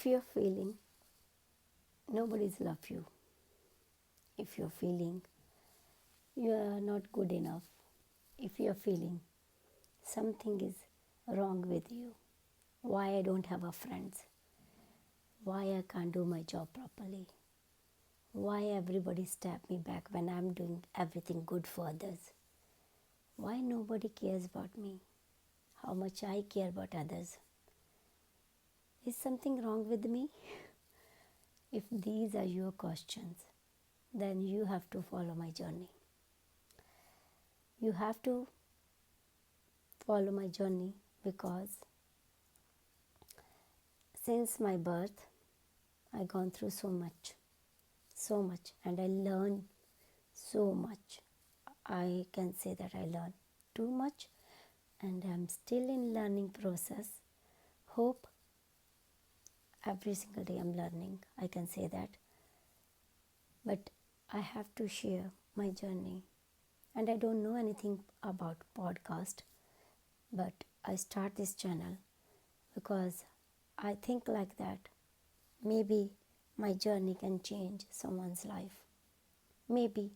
If you're feeling nobody's love you, if you're feeling you are not good enough, if you're feeling something is wrong with you, why I don't have a friends, why I can't do my job properly, why everybody stab me back when I'm doing everything good for others, why nobody cares about me, how much I care about others, is something wrong with me? If these are your questions, then you have to follow my journey. You have to follow my journey because since my birth, I've gone through so much, and I learned so much. I can say that I learned too much, and I'm still in learning process. Hope every single day I'm learning, I can say that. But I have to share my journey, and I don't know anything about podcast, but I start this channel because I think like that maybe my journey can change someone's life. Maybe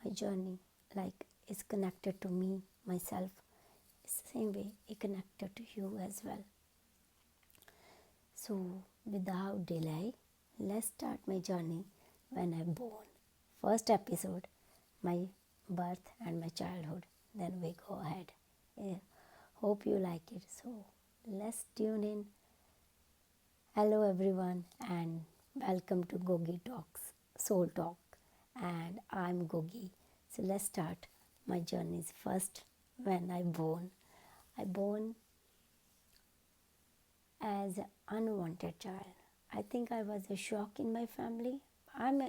my journey like is connected to me, myself. It's the same way it connected to you as well. So without delay, let's start my journey when I born. First episode, my birth and my childhood. Then we go ahead. Yeah. Hope you like it. So let's tune in. Hello everyone and welcome to Gogi Talks, Soul Talk. And I'm Gogi. So let's start my journeys first when I born. I born as an unwanted child. I think I was a shock in my family. I'm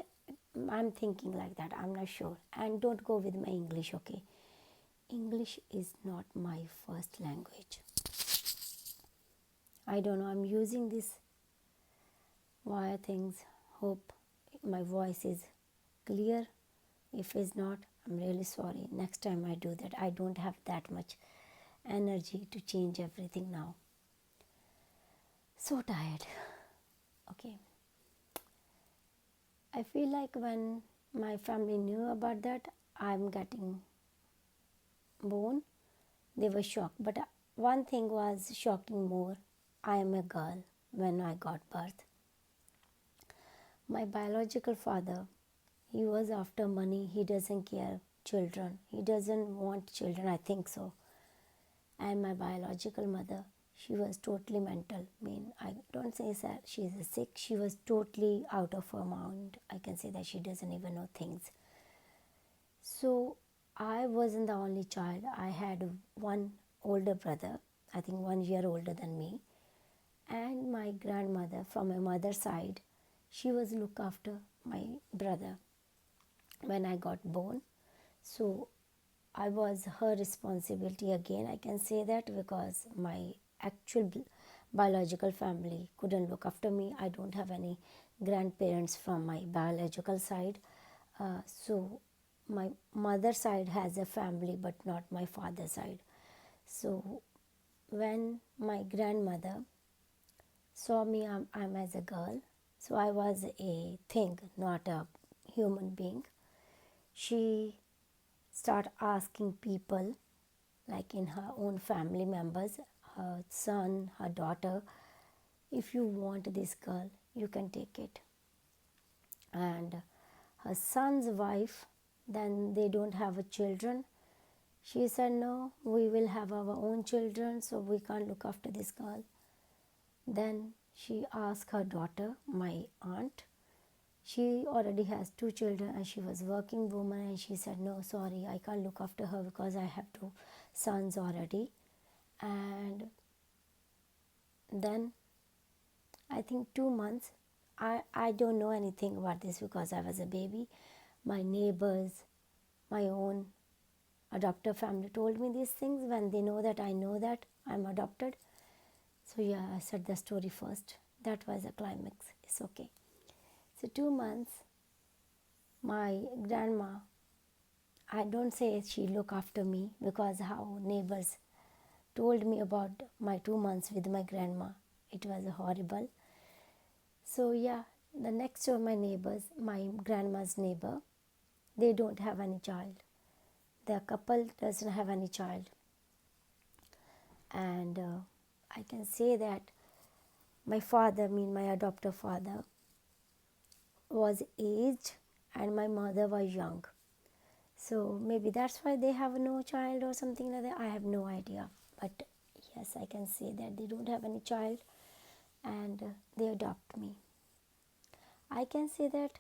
thinking like that. I'm not sure. And don't go with my English, okay? English is not my first language. I don't know. I'm using this wire things. Hope my voice is clear. If it's not, I'm really sorry. Next time I do that. I don't have that much energy to change everything now. So tired. Okay. I feel like when my family knew about that, I'm getting born, they were shocked. But one thing was shocking more. I am a girl when I got birth. My biological father, he was after money. He doesn't care children. He doesn't want children, I think so. And my biological mother, she was totally mental. I mean, I don't say that she's sick. She was totally out of her mind. I can say that she doesn't even know things. So I wasn't the only child. I had one older brother, I think 1 year older than me. And my grandmother from my mother's side, she was look after my brother when I got born. So I was her responsibility again, I can say that, because my actual biological family couldn't look after me. I don't have any grandparents from my biological side. So my mother's side has a family, but not my father's side. So when my grandmother saw me, I'm as a girl, so I was a thing, not a human being. She start asking people, like in her own family members, her son, her daughter, if you want this girl, you can take it. And her son's wife, then they don't have a children. She said, no, we will have our own children, so we can't look after this girl. Then she asked her daughter, my aunt. She already has 2 children and she was working woman, and she said, no, sorry, I can't look after her because I have 2 sons already. And then I think 2 months, I don't know anything about this because I was a baby. My neighbors, my own adoptive family told me these things when they know that I know that I'm adopted. So yeah, I said the story first. That was a climax. It's okay. So 2 months, my grandma, I don't say she looked after me because how neighbors told me about my 2 months with my grandma. It was horrible. So yeah, the next door my neighbors, my grandma's neighbor, they don't have any child. The couple doesn't have any child. And I can say that my father, my adoptive father, was aged and my mother was young. So maybe that's why they have no child or something like that. I have no idea. But yes, I can say that they don't have any child and they adopt me. I can say that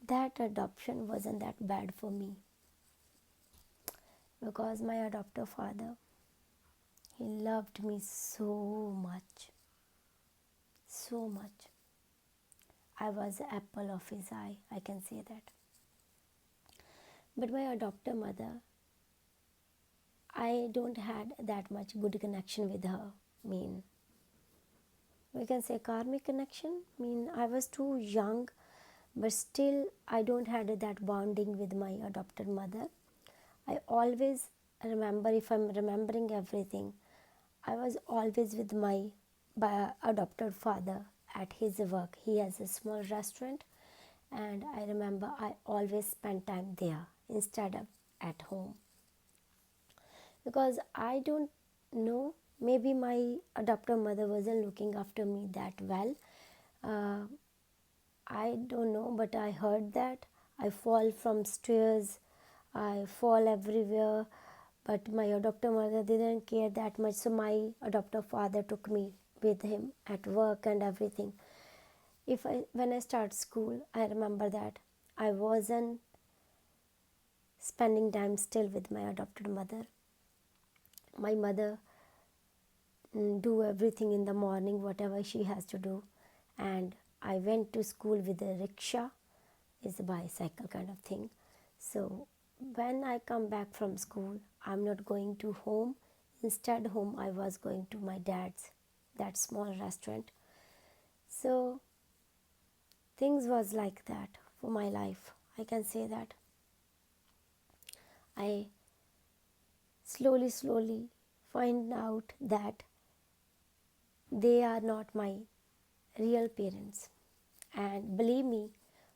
that adoption wasn't that bad for me because my adoptive father, he loved me so much, so much. I was the apple of his eye, I can say that. But my adoptive mother, I don't had that much good connection with her. We can say karmic connection. I was too young, but still I don't had that bonding with my adopted mother. I always remember, if I'm remembering everything, I was always with my adopted father at his work. He has a small restaurant, and I remember I always spent time there instead of at home because I don't know, maybe my adoptive mother wasn't looking after me that well. Uh, I don't know, but I heard that I fall from stairs, I fall everywhere, but my adoptive mother didn't care that much, so my adoptive father took me with him at work and everything. When I start school, I remember that I wasn't spending time still with my adopted mother. My mother do everything in the morning, whatever she has to do, and I went to school with a rickshaw, is a bicycle kind of thing. So when I come back from school, I'm not going to home. Instead, home I was going to my dad's, that small restaurant. So things was like that for my life. I can say that I slowly find out that they are not my real parents. And believe me,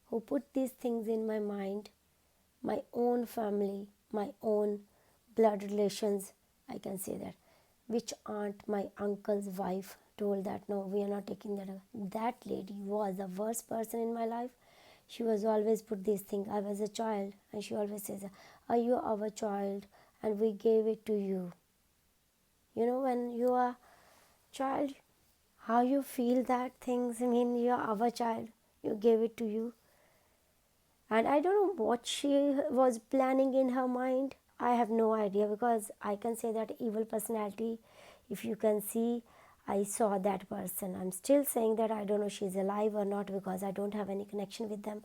who put these things in my mind, my own family, my own blood relations, I can say that, which aunt, my uncle's wife, told that no, we are not taking that. That lady was the worst person in my life. She was always put these things. I was a child, and she always says, are you our child? And we gave it to you. When you are child, how you feel that things, you are our child, you gave it to you. And I don't know what she was planning in her mind. I have no idea, because I can say that evil personality, if you can see, I saw that person. I'm still saying that I don't know she's alive or not, because I don't have any connection with them.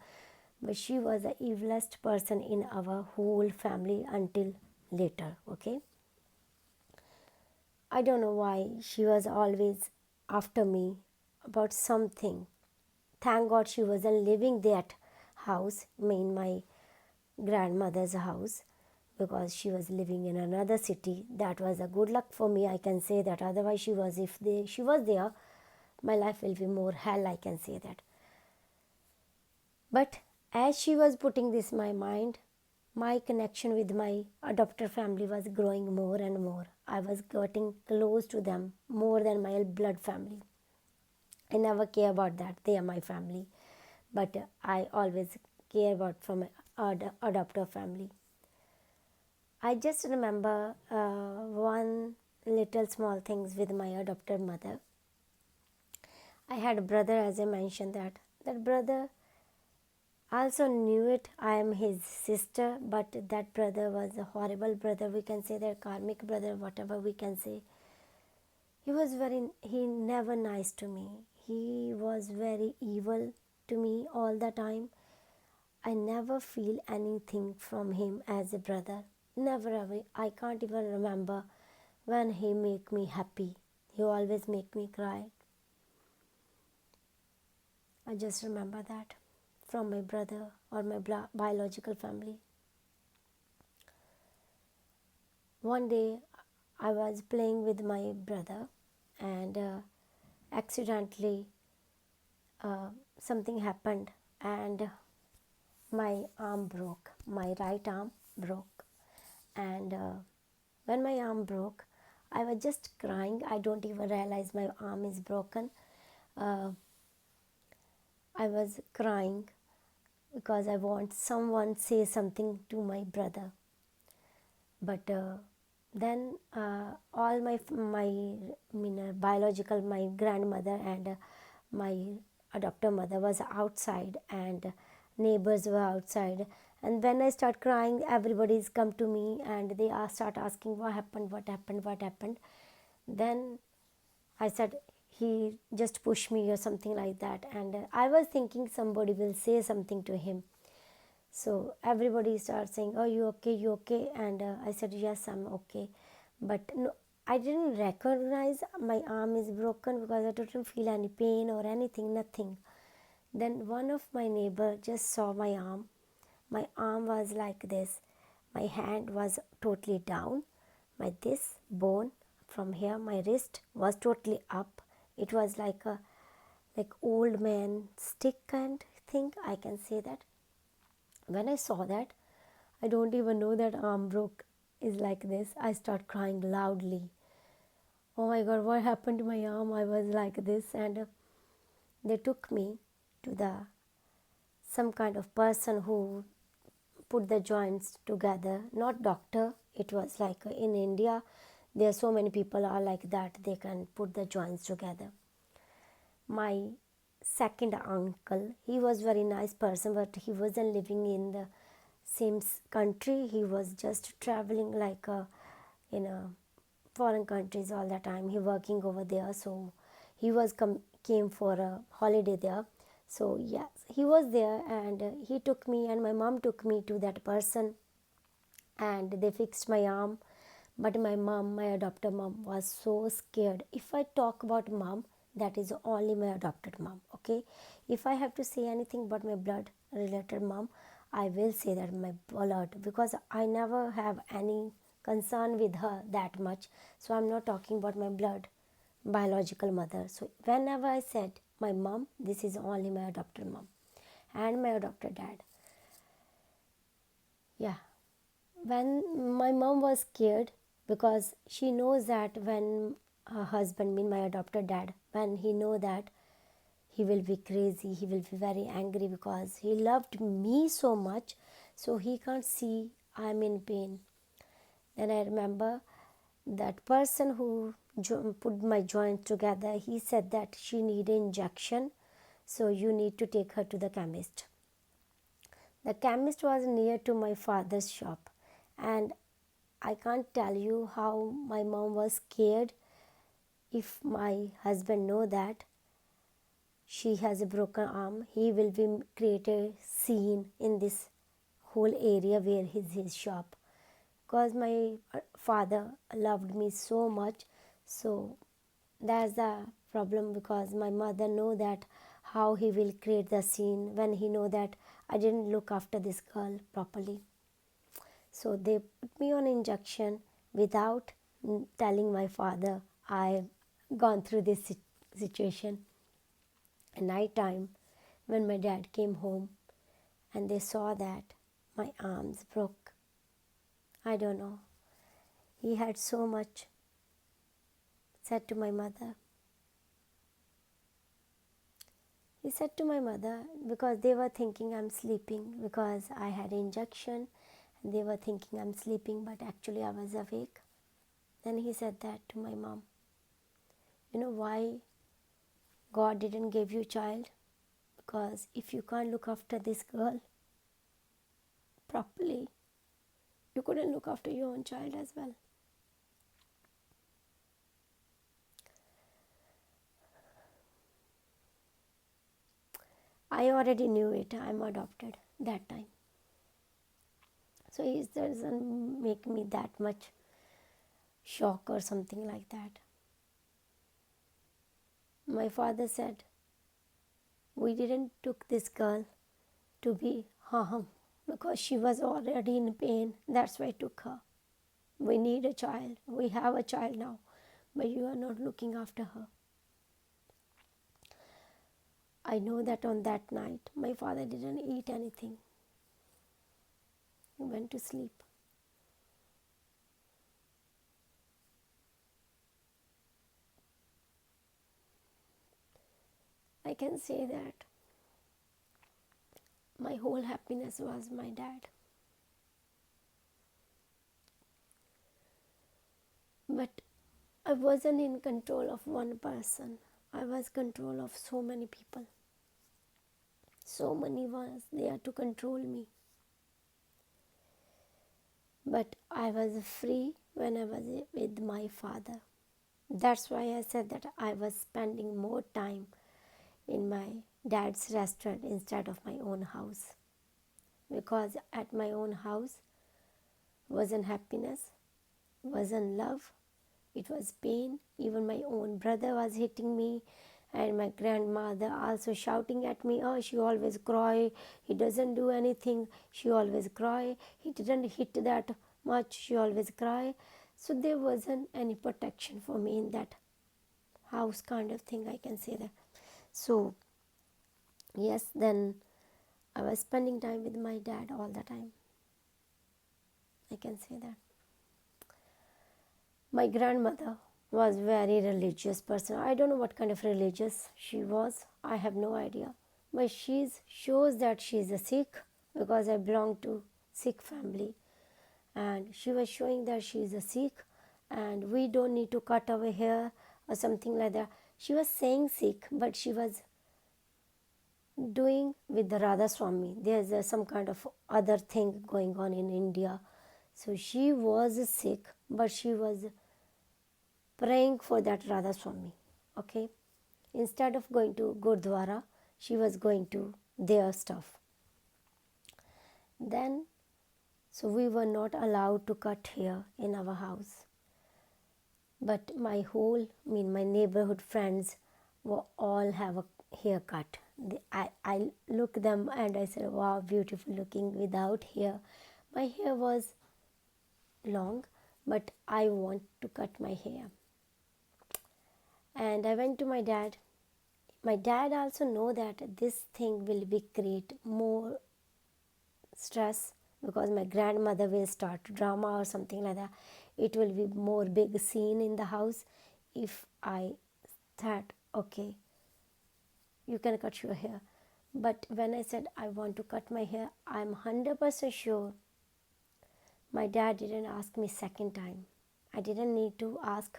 But she was the evilest person in our whole family until later, okay? I don't know why she was always after me about something. Thank God she wasn't living that house, my grandmother's house, because she was living in another city. That was a good luck for me, I can say that. Otherwise, she was there, my life will be more hell, I can say that. But as she was putting this in my mind, my connection with my adopted family was growing more and more. I was getting close to them more than my blood family. I never care about that. They are my family. But I always care about from adoptive family. I just remember one little small things with my adopted mother. I had a brother, as I mentioned that. That brother also knew it. I am his sister, but that brother was a horrible brother. We can say that karmic brother, whatever we can say. He never nice to me. He was very evil to me all the time. I never feel anything from him as a brother. Never ever. I can't even remember when he make me happy. He always make me cry. I just remember that from my brother or my biological family. One day I was playing with my brother, and accidentally something happened and my arm broke. My right arm broke. And when my arm broke, I was just crying. I don't even realize my arm is broken. Uh, I was crying because I want someone say something to my brother. But then all biological, my grandmother and my adoptive mother was outside, and neighbors were outside. And when I start crying, everybody's come to me and they start asking what happened, what happened, what happened. Then I said he just pushed me or something like that, and I was thinking somebody will say something to him. So everybody starts saying, "Oh, you okay? You okay?" And I said, "Yes, I'm okay." But no, I didn't recognize my arm is broken because I didn't feel any pain or anything, nothing. Then one of my neighbor just saw my arm. My arm was like this. My hand was totally down. My this bone from here, my wrist was totally up. It was like old man stick kind thing. I can say that. When I saw that, I don't even know that arm broke is like this. I start crying loudly. Oh my god, what happened to my arm? I was like this, and they took me to the some kind of person who put the joints together. Not doctor. It was like in India, there are so many people are like that. They can put the joints together. My second uncle, he was very nice person, but he wasn't living in the same country. He was just traveling like in a foreign countries all the time. He working over there, so he was came for a holiday there. So yes, he was there, and he took me and my mom took me to that person, and they fixed my arm. But my mom, my adopted mom, was so scared. If I talk about mom, that is only my adopted mom, okay? If I have to say anything about my blood related mom, I will say that my blood, because I never have any concern with her that much. So I'm not talking about my blood biological mother. So whenever I said my mom, this is only my adopted mom and my adopted dad. Yeah, when my mom was scared because she knows that when her husband, mean my adopted dad, when he know that, he will be crazy, he will be very angry because he loved me so much, so he can't see I'm in pain. Then I remember that person who put my joints together, he said that she need an injection, so you need to take her to the chemist. The chemist was near to my father's shop, and I can't tell you how my mom was scared if my husband know that she has a broken arm. He will be create a scene in this whole area where his shop. Because my father loved me so much, so that's the problem. Because my mother know that how he will create the scene when he know that I didn't look after this girl properly. So they put me on injection without telling my father I've gone through this situation. At night time, when my dad came home and they saw that my arms broke, I don't know. He had so much said to my mother. He said to my mother, because they were thinking I'm sleeping because I had injection, and they were thinking I'm sleeping, but actually I was awake. Then he said that to my mom. You know why God didn't give you child? Because if you can't look after this girl properly, you couldn't look after your own child as well. I already knew it. I'm adopted that time. So it doesn't make me that much shock or something like that. My father said, we didn't took this girl to be harmed because she was already in pain. That's why I took her. We need a child. We have a child now, but you are not looking after her. I know that on that night my father didn't eat anything. He went to sleep. I can say that my whole happiness was my dad. But I wasn't in control of one person. I was control of so many people. So many was there to control me. But I was free when I was with my father. That's why I said that I was spending more time in my dad's restaurant instead of my own house. Because at my own house wasn't happiness, wasn't love, it was pain. Even my own brother was hitting me, and my grandmother also shouting at me, oh, she always cry, he doesn't do anything, she always cry, he didn't hit that much, she always cry. So there wasn't any protection for me in that house, kind of thing, I can say that. So yes, then I was spending time with my dad all the time, I can say that. My grandmother was very religious person. I don't know what kind of religious she was. I have no idea. But she shows that she is a Sikh, because I belong to Sikh family. And she was showing that she is a Sikh and we don't need to cut our hair or something like that. She was saying Sikh, but she was doing with the Radha Swami. There's some kind of other thing going on in India. So she was a Sikh, but she was praying for that Radha Swami. Okay, instead of going to Gurdwara, she was going to their stuff. Then, so we were not allowed to cut hair in our house. But my neighborhood friends were all have a haircut. I look them and I said, wow, beautiful looking without hair. My hair was long, but I want to cut my hair. And I went to my dad. My dad also know that this thing will be create more stress, because my grandmother will start drama or something like that. It will be more big scene in the house if I thought, okay, you can cut your hair. But when I said I want to cut my hair, I'm 100% sure my dad didn't ask me second time. I didn't need to ask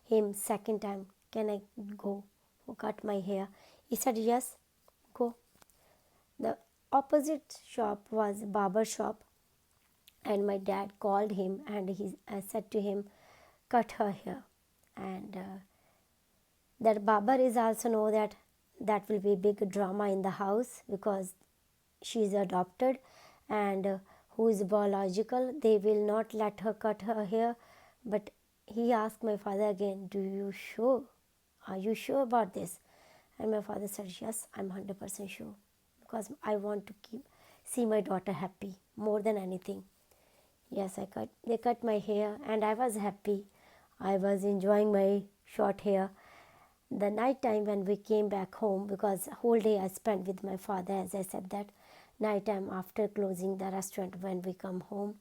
him second time, can I go cut my hair? He said, yes, go. The opposite shop was a barber shop, and my dad called him and I said to him, cut her hair. And that barber is also know that will be big drama in the house, because she is adopted, and who is biological, they will not let her cut her hair. But he asked my father again, are you sure about this? And my father said, yes, I'm 100% sure, because I want to see my daughter happy more than anything. Yes, they cut my hair and I was happy. I was enjoying my short hair. The night time when we came back home, because whole day I spent with my father, as I said, that night time after closing the restaurant, when we come home,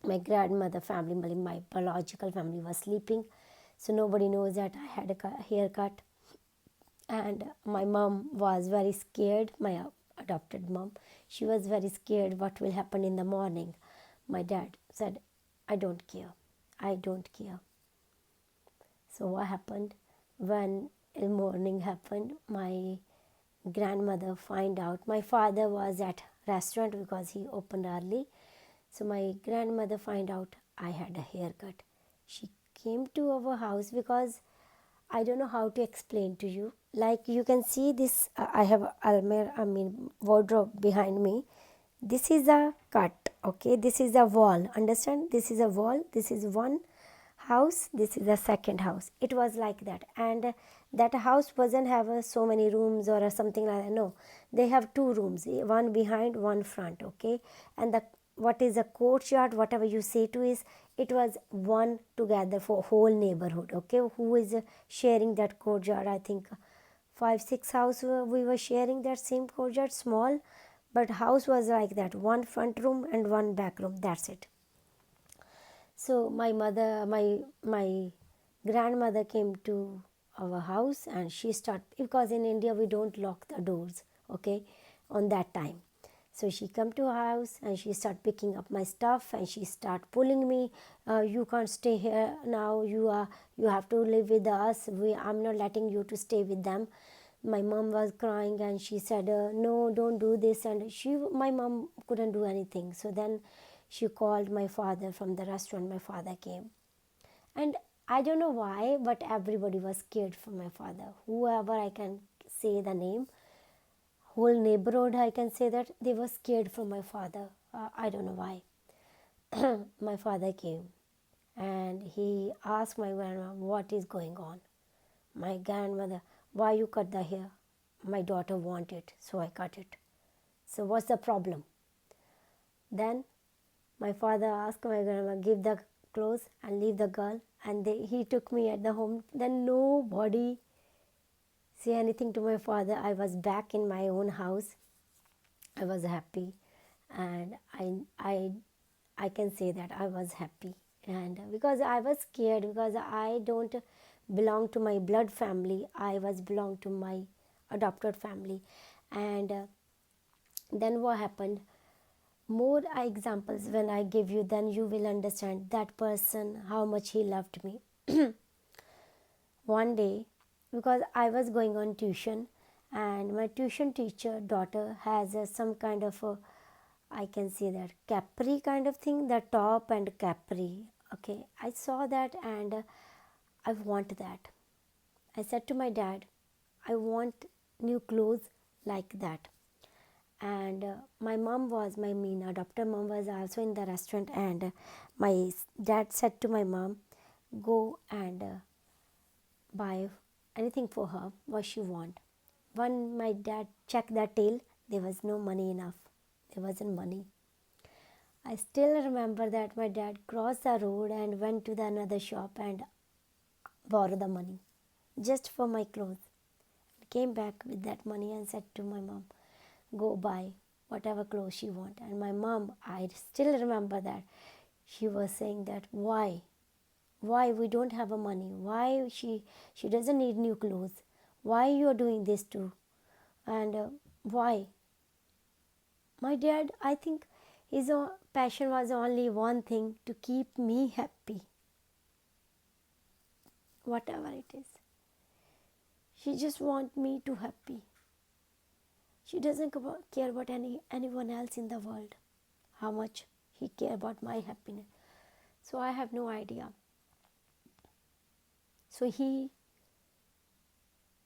my grandmother family, my biological family was sleeping, so nobody knows that I had a haircut. And my mom was very scared, my adopted mom. She was very scared what will happen in the morning. My dad said, I don't care. So what happened? When the morning happened, my grandmother find out. My father was at restaurant because he opened early. So my grandmother find out I had a haircut. She came to our house, because I don't know how to explain to you. Like you can see this, I have wardrobe behind me. This is a cut, okay? This is a wall, understand? This is a wall, this is one house, this is a second house. It was like that. And that house wasn't have so many rooms or something like that. No, they have two rooms, one behind, one front, okay? And what is a courtyard, whatever you say to is, it was one together for whole neighborhood, okay? Who is sharing that courtyard? I think 5 6 house we were sharing that same courtyard, small, but house was like that, one front room and one back room, that's it. So my grandmother came to our house and she started, because in India we don't lock the doors, okay, on that time. So she come to our house and she start picking up my stuff and she start pulling me. You can't stay here now. You have to live with us. I'm not letting you to stay with them. My mom was crying and she said, no, don't do this. And my mom couldn't do anything. So then she called my father from the restaurant. My father came. And I don't know why, but everybody was scared for my father. Whoever I can say the name, whole neighborhood I can say that they were scared for my father. I don't know why. My father came and he asked my grandma what is going on. My grandmother, why you cut the hair? My daughter want it, so I cut it. So what's the problem? Then my father asked my grandma, give the clothes and leave the girl, and he took me at the home. Then nobody say anything to my father. I was back in my own house. I was happy, and I can say that I was happy, and because I was scared, because I don't belong to my blood family, I was belong to my adopted family. And then what happened, more examples when I give you, then you will understand that person how much he loved me. One day, because I was going on tuition, and my tuition teacher daughter has some kind of a, I can say that capri kind of thing, the top and capri. Okay, I saw that and I want that. I said to my dad, I want new clothes like that. And my mom was, my mean adopted mom was also in the restaurant, and my dad said to my mom, go and buy anything for her what she want. When my dad checked the till, there was no money enough. There wasn't money. I still remember that my dad crossed the road and went to the another shop and borrowed the money just for my clothes. Came back with that money and said to my mom, go buy whatever clothes she want. And my mom, I still remember that she was saying that why we don't have a money, why she doesn't need new clothes, why you are doing this too, and why. My dad, I think his passion was only one thing, to keep me happy, whatever it is. She just want me to happy. She doesn't care about anyone else in the world, how much he care about my happiness. So I have no idea. So he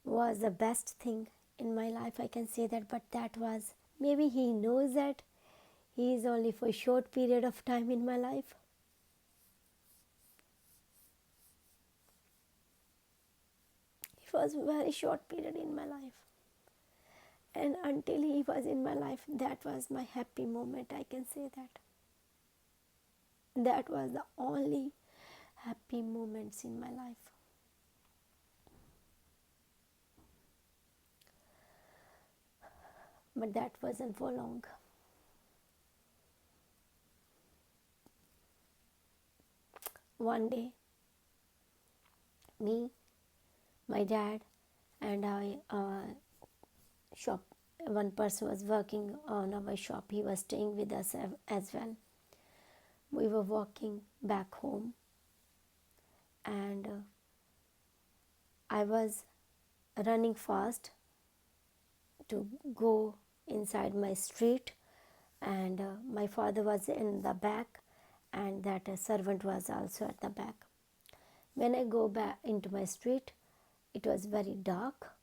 was the best thing in my life, I can say that. But that was, maybe he knows that he is only for a short period of time in my life. It was a very short period in my life. And until he was in my life, that was my happy moment, I can say that. That was the only happy moments in my life. But that wasn't for long. One day, me, my dad, and I, shop, one person was working on our shop. He was staying with us as well. We were walking back home, and I was running fast to go inside my street, and my father was in the back, and that servant was also at the back. When I go back into my street, it was very dark.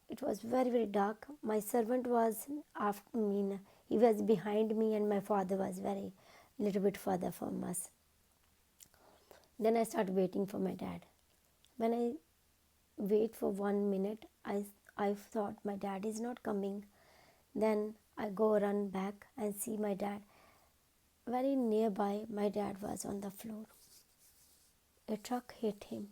It was very, very dark. My servant was after me, he was behind me, and my father was very little bit further from us. Then I started waiting for my dad. When I wait for 1 minute, I thought my dad is not coming. Then I go run back and see my dad. Very nearby, my dad was on the floor. A truck hit him.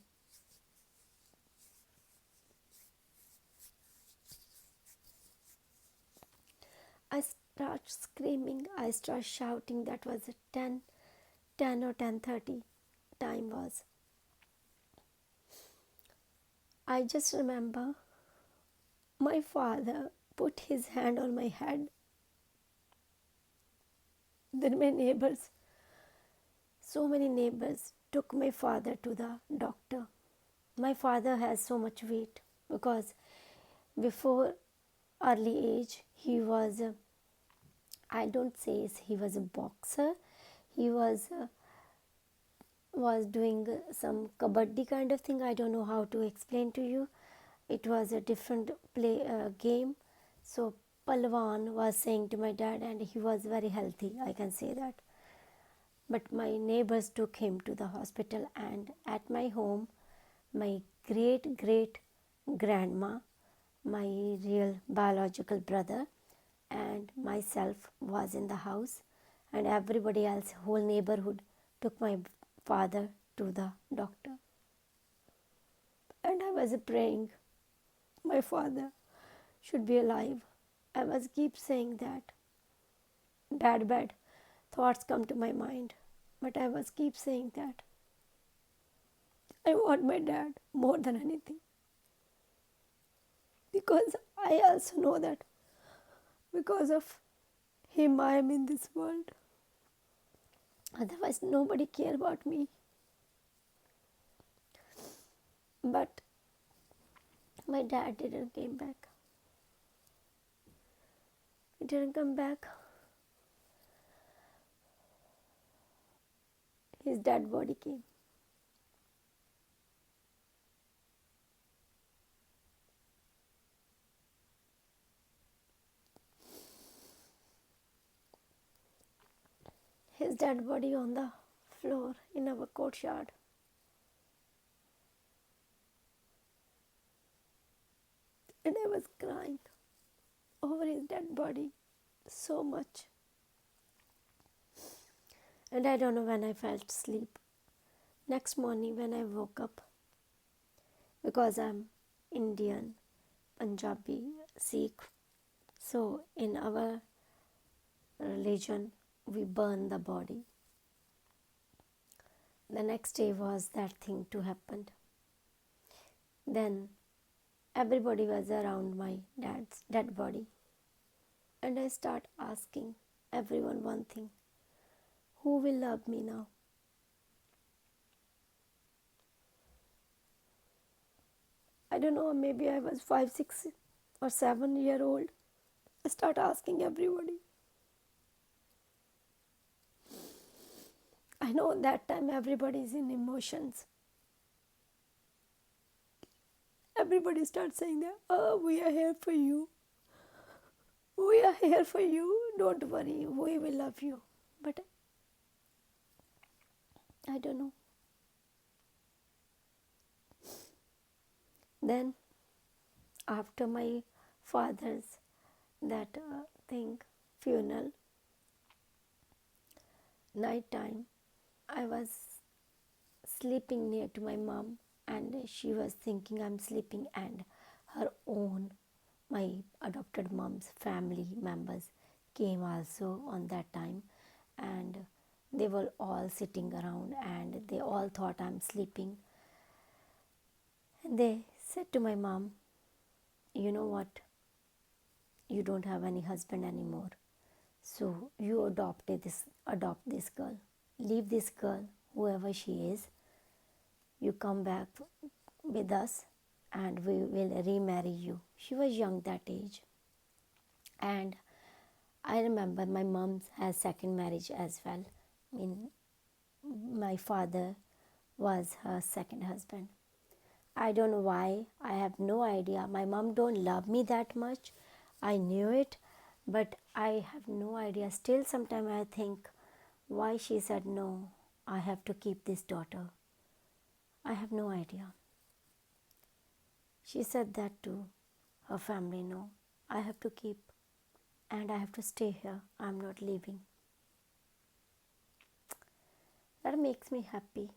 start screaming. I start shouting. That was at 10 or 10:30 time was. I just remember my father put his hand on my head. Then my neighbors, so many neighbors, took my father to the doctor. My father has so much weight because before early age he was, I don't say he was a boxer. He was doing some kabaddi kind of thing. I don't know how to explain to you. It was a different play game. So Palwan was saying to my dad, and he was very healthy, I can say that. But my neighbors took him to the hospital, and at my home, my great great grandma, my real biological brother, and myself was in the house, and everybody else, whole neighborhood, took my father to the doctor. And I was praying my father should be alive. I was keep saying that. Bad thoughts come to my mind, but I was keep saying that. I want my dad more than anything, because I also know that because of him I am in this world. Otherwise nobody care about me. But my dad didn't came back. He didn't come back. His dead body came. His dead body on the floor in our courtyard. And I was crying over his dead body so much. And I don't know when I felt sleep. Next morning when I woke up, because I'm Indian, Punjabi, Sikh, so in our religion we burn the body. The next day was that thing to happen. Then everybody was around my dad's dead body, and I start asking everyone one thing: who will love me now? I don't know, maybe I was 5, 6 or 7 year old. I start asking everybody. I know that time everybody is in emotions. Everybody starts saying that, oh, we are here for you. We are here for you. Don't worry, we will love you. But I don't know. Then after my father's that funeral, night time, I was sleeping near to my mom, and she was thinking I'm sleeping, and her own, my adopted mom's family members came also on that time, and they were all sitting around, and they all thought I'm sleeping. And they said to my mom, you know what, you don't have any husband anymore, so you adopt this girl. Leave this girl, whoever she is. You come back with us and we will remarry you. She was young that age. And I remember my mom has second marriage as well. I mean, my father was her second husband. I don't know why. I have no idea. My mom don't love me that much. I knew it, but I have no idea. Still sometimes I think why she said no, I have to keep this daughter. I have no idea. She said that to her family, no, I have to keep, and I have to stay here. I'm not leaving. That makes me happy.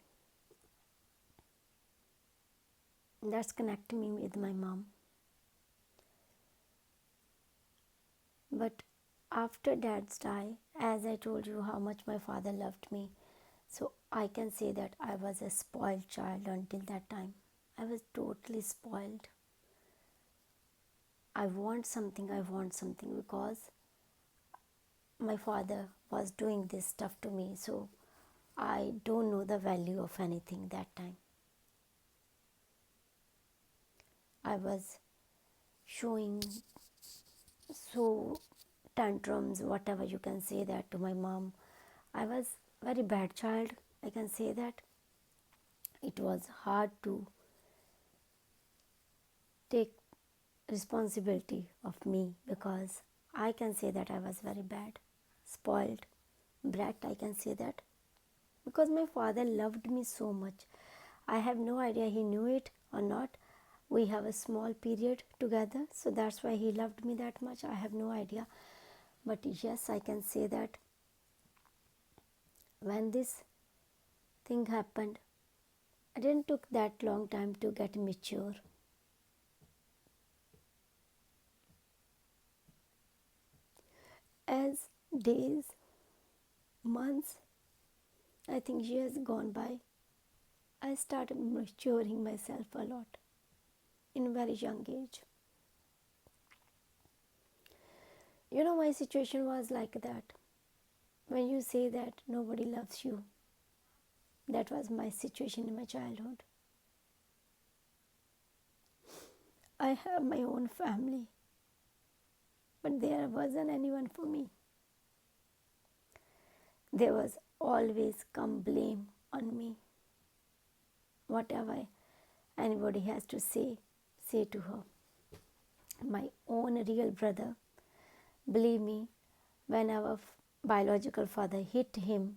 That's connecting me with my mom. But After dad's die, as I told you how much my father loved me, so I can say that I was a spoiled child until that time. I was totally spoiled. I want something because my father was doing this stuff to me. So I don't know the value of anything that time. I was showing so tantrums, whatever you can say that to my mom. I was very bad child. I can say that it was hard to take responsibility of me because I can say that I was very bad, spoiled, brat. I can say that because my father loved me so much. I have no idea he knew it or not. We have a small period together, so that's why he loved me that much. I have no idea. But yes, I can say that when this thing happened, it didn't took that long time to get mature. As days, months, I think years gone by, I started maturing myself a lot in a very young age. My situation was like that. When you say that nobody loves you, that was my situation in my childhood. I have my own family, but there wasn't anyone for me. There was always come blame on me. Whatever anybody has to say to her. My own real brother, believe me, when our biological father hit him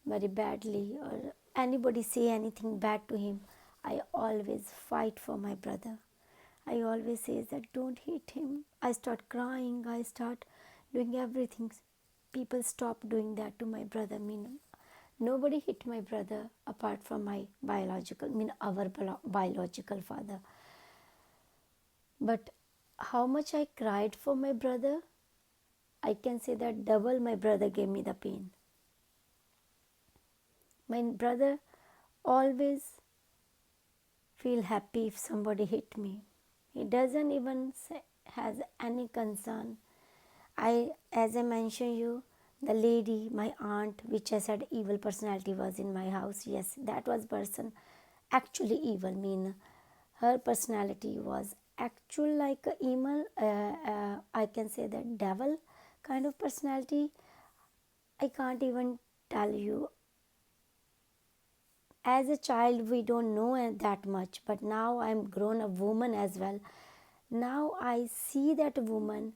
very badly or anybody say anything bad to him, I always fight for my brother. I always say that don't hit him. I start crying. I start doing everything. People stop doing that to my brother. Nobody hit my brother apart from my our biological father. But how much I cried for my brother, I can say that double my brother gave me the pain. My brother always feel happy if somebody hit me. He doesn't even has any concern. As I mentioned you, the lady, my aunt, which I said evil personality was in my house. Yes, that was person actually evil. Her personality was actual like a evil. I can say that devil kind of personality. I can't even tell you. As a child, we don't know that much, but now I'm grown a woman as well. Now I see that woman,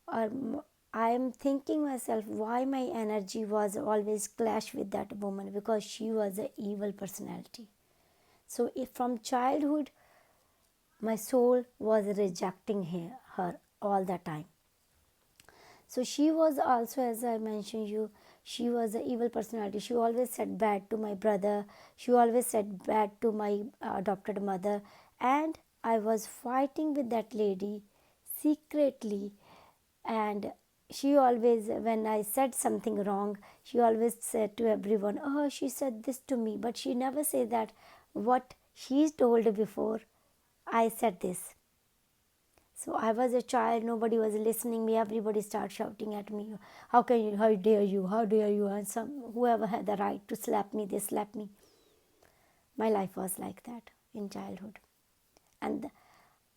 or I am thinking myself why my energy was always clash with that woman because she was an evil personality. So if from childhood my soul was rejecting her all the time. So she was also, as I mentioned you, she was an evil personality. She always said bad to my brother. She always said bad to my adopted mother. And I was fighting with that lady secretly. And she always, when I said something wrong, she always said to everyone, oh, she said this to me. But she never said that what she told before I said this. So I was a child, nobody was listening me, everybody started shouting at me, how can you, how dare you, and whoever had the right to slap me, they slapped me. My life was like that in childhood. And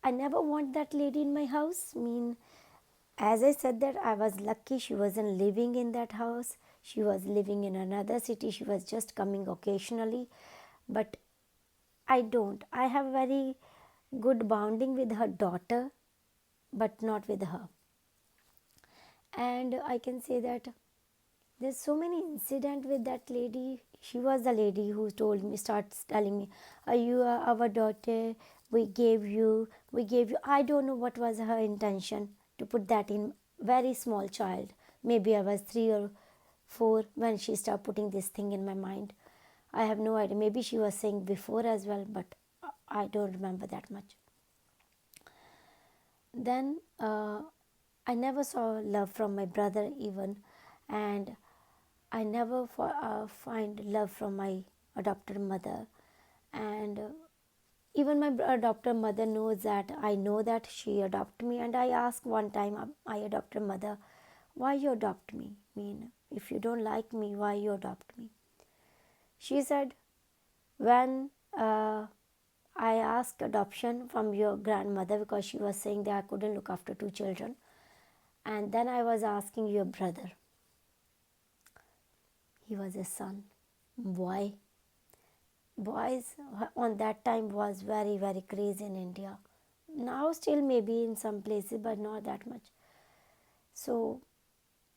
I never want that lady in my house. As I said that I was lucky she wasn't living in that house. She was living in another city. She was just coming occasionally. But I have very good bonding with her daughter, but not with her. And I can say that there's so many incident with that lady. She was the lady who starts telling me, are you our daughter? We gave you. I don't know what was her intention to put that in very small child. Maybe I was 3 or 4 when she started putting this thing in my mind. I have no idea. Maybe she was saying before as well, but I don't remember that much. Then I never saw love from my brother even, and I never find love from my adopted mother. And even my adopted mother knows that I know that she adopted me. And I asked one time my adopted mother, why you adopt me? I mean, if you don't like me, why you adopt me? She said, when I asked adoption from your grandmother because she was saying that I couldn't look after two children. And then I was asking your brother. He was a son. Why? Boys on that time was very, very crazy in India. Now still maybe in some places, but not that much. So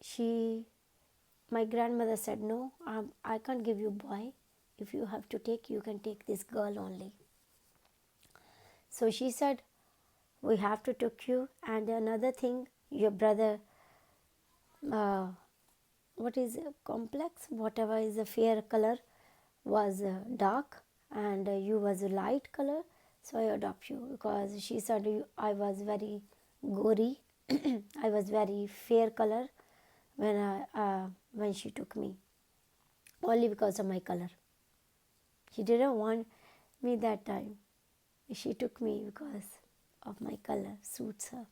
she, my grandmother said, no, I can't give you boy. If you have to take, you can take this girl only. So she said, we have to take you. And another thing, your brother, uh, what is complex, whatever is a fair color, was dark, and you was a light color, so I adopt you. Because she said I was very gory, I was very fair color when she took me, only because of my color. She didn't want me that time. She took me because of my color suits her.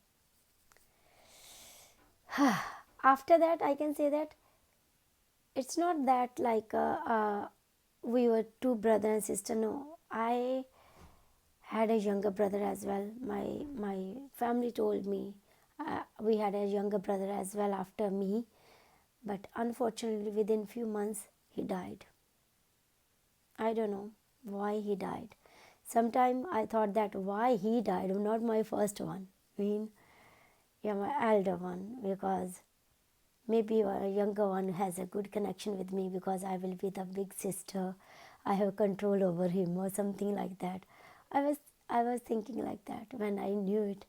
After that, I can say that it's not that like we were two brother and sister. No, I had a younger brother as well. My family told me we had a younger brother as well after me, but unfortunately within few months he died. I don't know why he died. Sometime I thought that why he died, not my first one. I mean, yeah, my elder one, because maybe a younger one has a good connection with me because I will be the big sister. I have control over him or something like that. I was I was thinking like that when I knew it.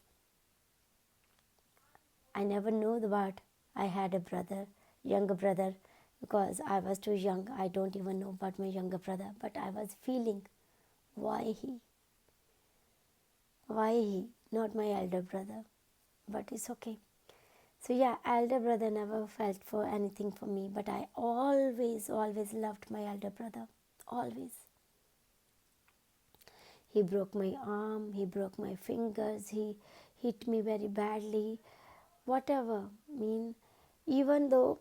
I never knew that I had a brother, younger brother, because I was too young. I don't even know about my younger brother, but I was feeling why he, not my elder brother, but it's okay. So yeah, elder brother never felt for anything for me, but I always loved my elder brother. Always. He broke my arm, he broke my fingers, he hit me very badly, whatever. I mean, even though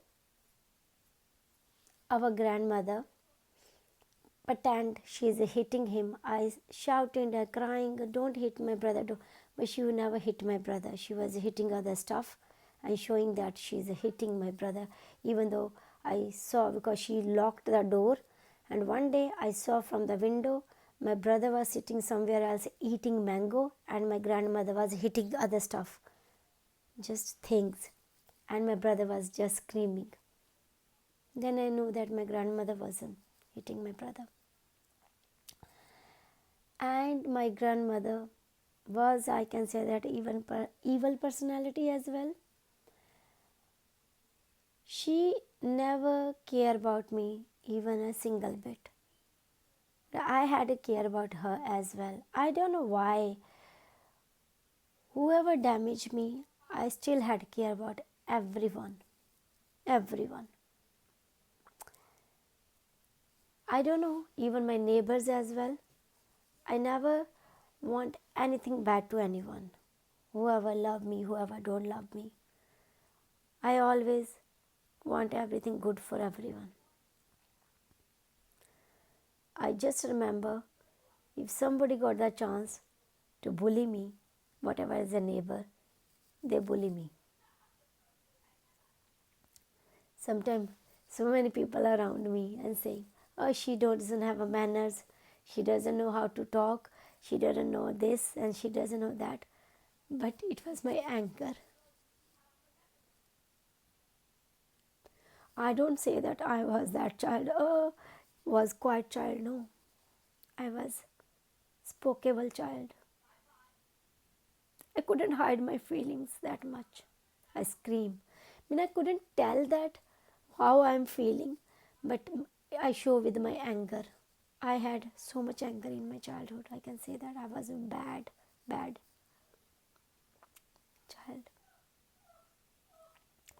our grandmother pretend she's hitting him, I shouted and crying, don't hit my brother. But she would never hit my brother. She was hitting other stuff and showing that she's hitting my brother, even though I saw, because she locked the door. And one day I saw from the window my brother was sitting somewhere else eating mango, and my grandmother was hitting other stuff, just things, and my brother was just screaming. Then I knew that my grandmother wasn't hitting my brother. And my grandmother was, I can say that, even evil personality as well. She never cared about me even a single bit. I had to care about her as well. I don't know why. Whoever damaged me, I still had to care about everyone. Everyone. I don't know, even my neighbors as well. I never want anything bad to anyone. Whoever love me, whoever don't love me. I always want everything good for everyone. I just remember if somebody got the chance to bully me, whatever is a neighbor, they bully me. Sometimes so many people around me and saying, oh, she doesn't have a manners, she doesn't know how to talk, she doesn't know this and she doesn't know that. But it was my anger. I don't say that I was that child, was quiet child, no. I was spokeable child. I couldn't hide my feelings that much. I scream. I mean, I couldn't tell that how I'm feeling, but I show with my anger. I had so much anger in my childhood. I can say that I was a bad child.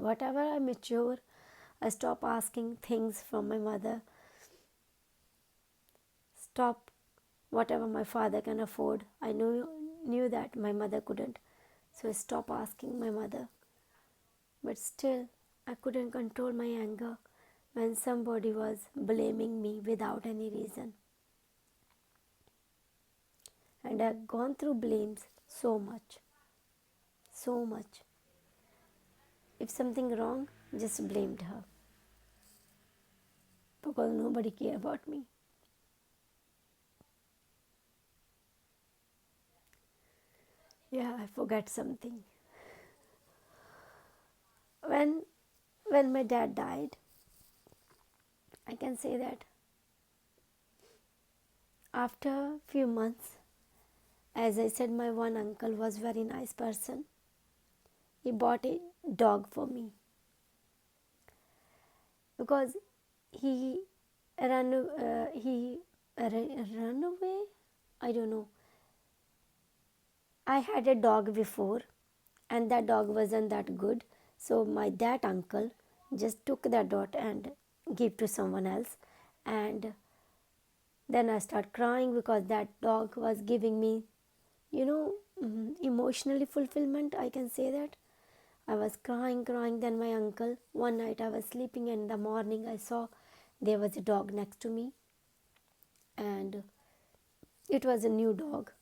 Whatever I mature, I stop asking things from my mother. Stop whatever my father can afford. I knew that my mother couldn't. So I stopped asking my mother. But still, I couldn't control my anger when somebody was blaming me without any reason. And I've gone through blames so much, so much. If something wrong, just blamed her because nobody cared about me. Yeah, I forgot something. When when my dad died, I can say that after few months, as I said, my one uncle was very nice person. He bought a dog for me because he ran away. I don't know. I had a dog before, and that dog wasn't that good. So my that uncle just took that dog and gave to someone else, and then I start crying because that dog was giving me, emotionally fulfillment. I can say that. I was crying, crying. Then my uncle, one night I was sleeping, and in the morning I saw there was a dog next to me, and it was a new dog,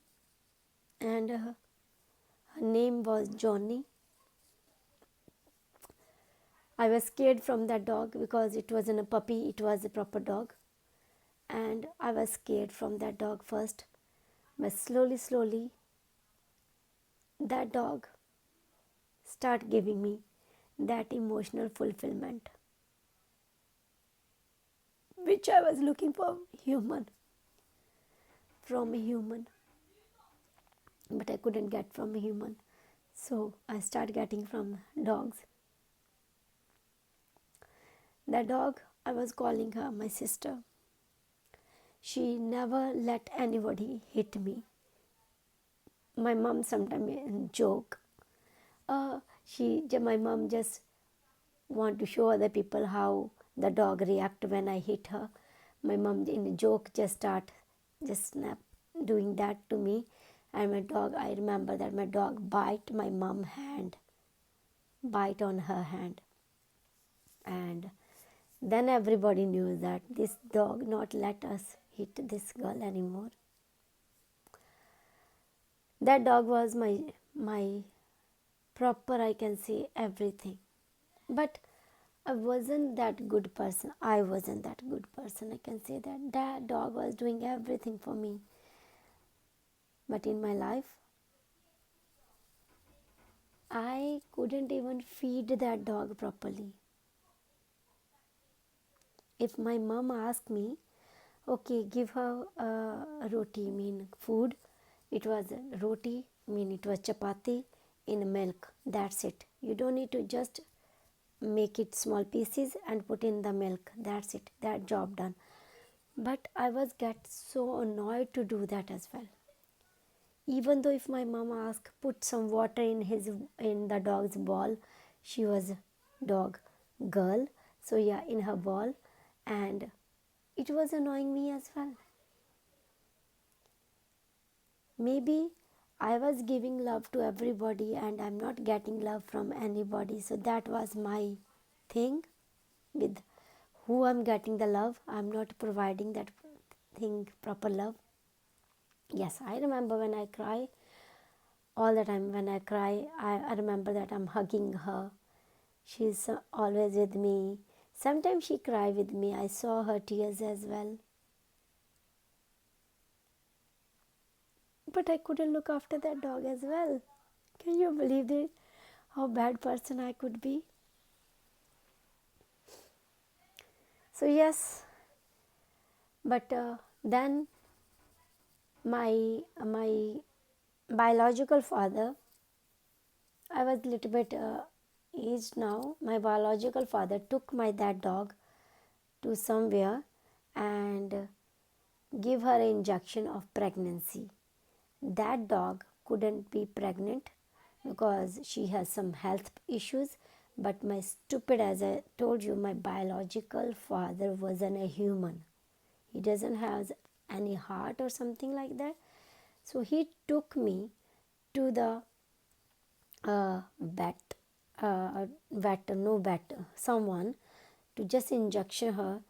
and her name was Johnny. I was scared from that dog because it wasn't a puppy, it was a proper dog, and I was scared from that dog first, but slowly, slowly, that dog start giving me that emotional fulfillment which I was looking for human from a human, but I couldn't get from a human. So I start getting from dogs. That dog, I was calling her my sister. She never let anybody hit me. My mom sometimes joke. My mom just want to show other people how the dog react when I hit her. My mom in a joke just snap doing that to me, and my dog. I remember that my dog bite my mom hand, bite on her hand, and then everybody knew that this dog not let us hit this girl anymore. That dog was my proper, I can say, everything. But I wasn't that good person. I wasn't that good person. I can say that. That dog was doing everything for me. But in my life, I couldn't even feed that dog properly. If my mom asked me, okay, give her roti, mean food, it was roti, mean it was chapati in milk. That's it. You don't need to just make it small pieces and put in the milk. That's it. That job done. But I was get so annoyed to do that as well. Even though if my mom asked put some water in the dog's ball, she was a dog girl, so yeah, in her ball, and it was annoying me as well. Maybe I was giving love to everybody and I'm not getting love from anybody, so that was my thing with who I'm getting the love. I'm not providing that thing proper love. Yes, I remember when I cry, all the time when I cry, I remember that I'm hugging her. She's always with me. Sometimes she cry with me. I saw her tears as well. But I couldn't look after that dog as well. Can you believe it? How bad person I could be? So yes, but then my biological father, I was little bit aged now. My biological father took my that dog to somewhere and give her an injection of pregnancy. That dog couldn't be pregnant because she has some health issues, But my stupid, as I told you, my biological father wasn't a human. He doesn't have any heart or something like that. So he took me to the vet, no vet, someone to just injection her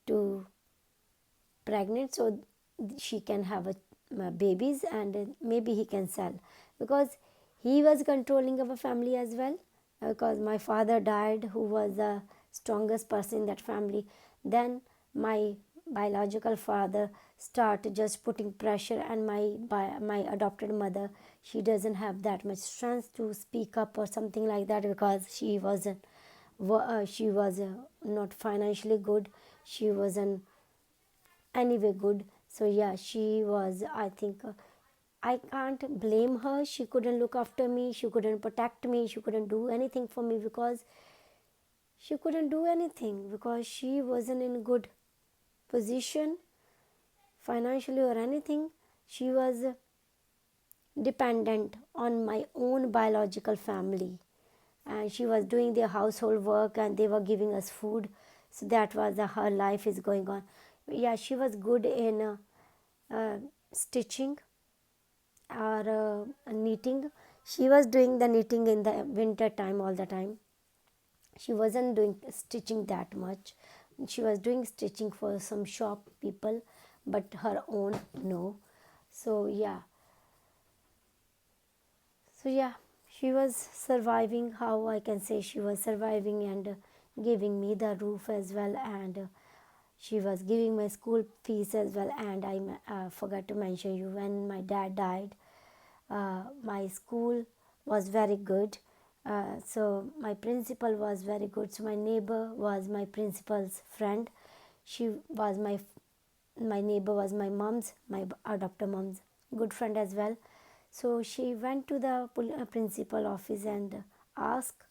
to pregnant so she can have babies, and maybe he can sell, because he was controlling our family as well, because my father died, who was the strongest person in that family. Then my biological father started just putting pressure, and my adopted mother, she doesn't have that much strength to speak up or something like that, because she was not financially good, she wasn't anyway good. So yeah, she was, I think, I can't blame her. She couldn't look after me, she couldn't protect me, she couldn't do anything for me, because she wasn't in good position financially or anything. She was dependent on my own biological family, and she was doing their household work and they were giving us food. So that was her life is going on. Yeah, she was good in stitching or knitting. She was doing the knitting in the winter time all the time. She wasn't doing stitching that much. She was doing stitching for some shop people, but her own no. So yeah, she was surviving. How I can say, she was surviving and giving me the roof as well, and she was giving my school fees as well. And I forgot to mention you, when my dad died, my school was very good. So my principal was very good. So my neighbor was my principal's friend. She was my neighbor was my mom's, my adopted mom's good friend as well. So she went to the principal office and asked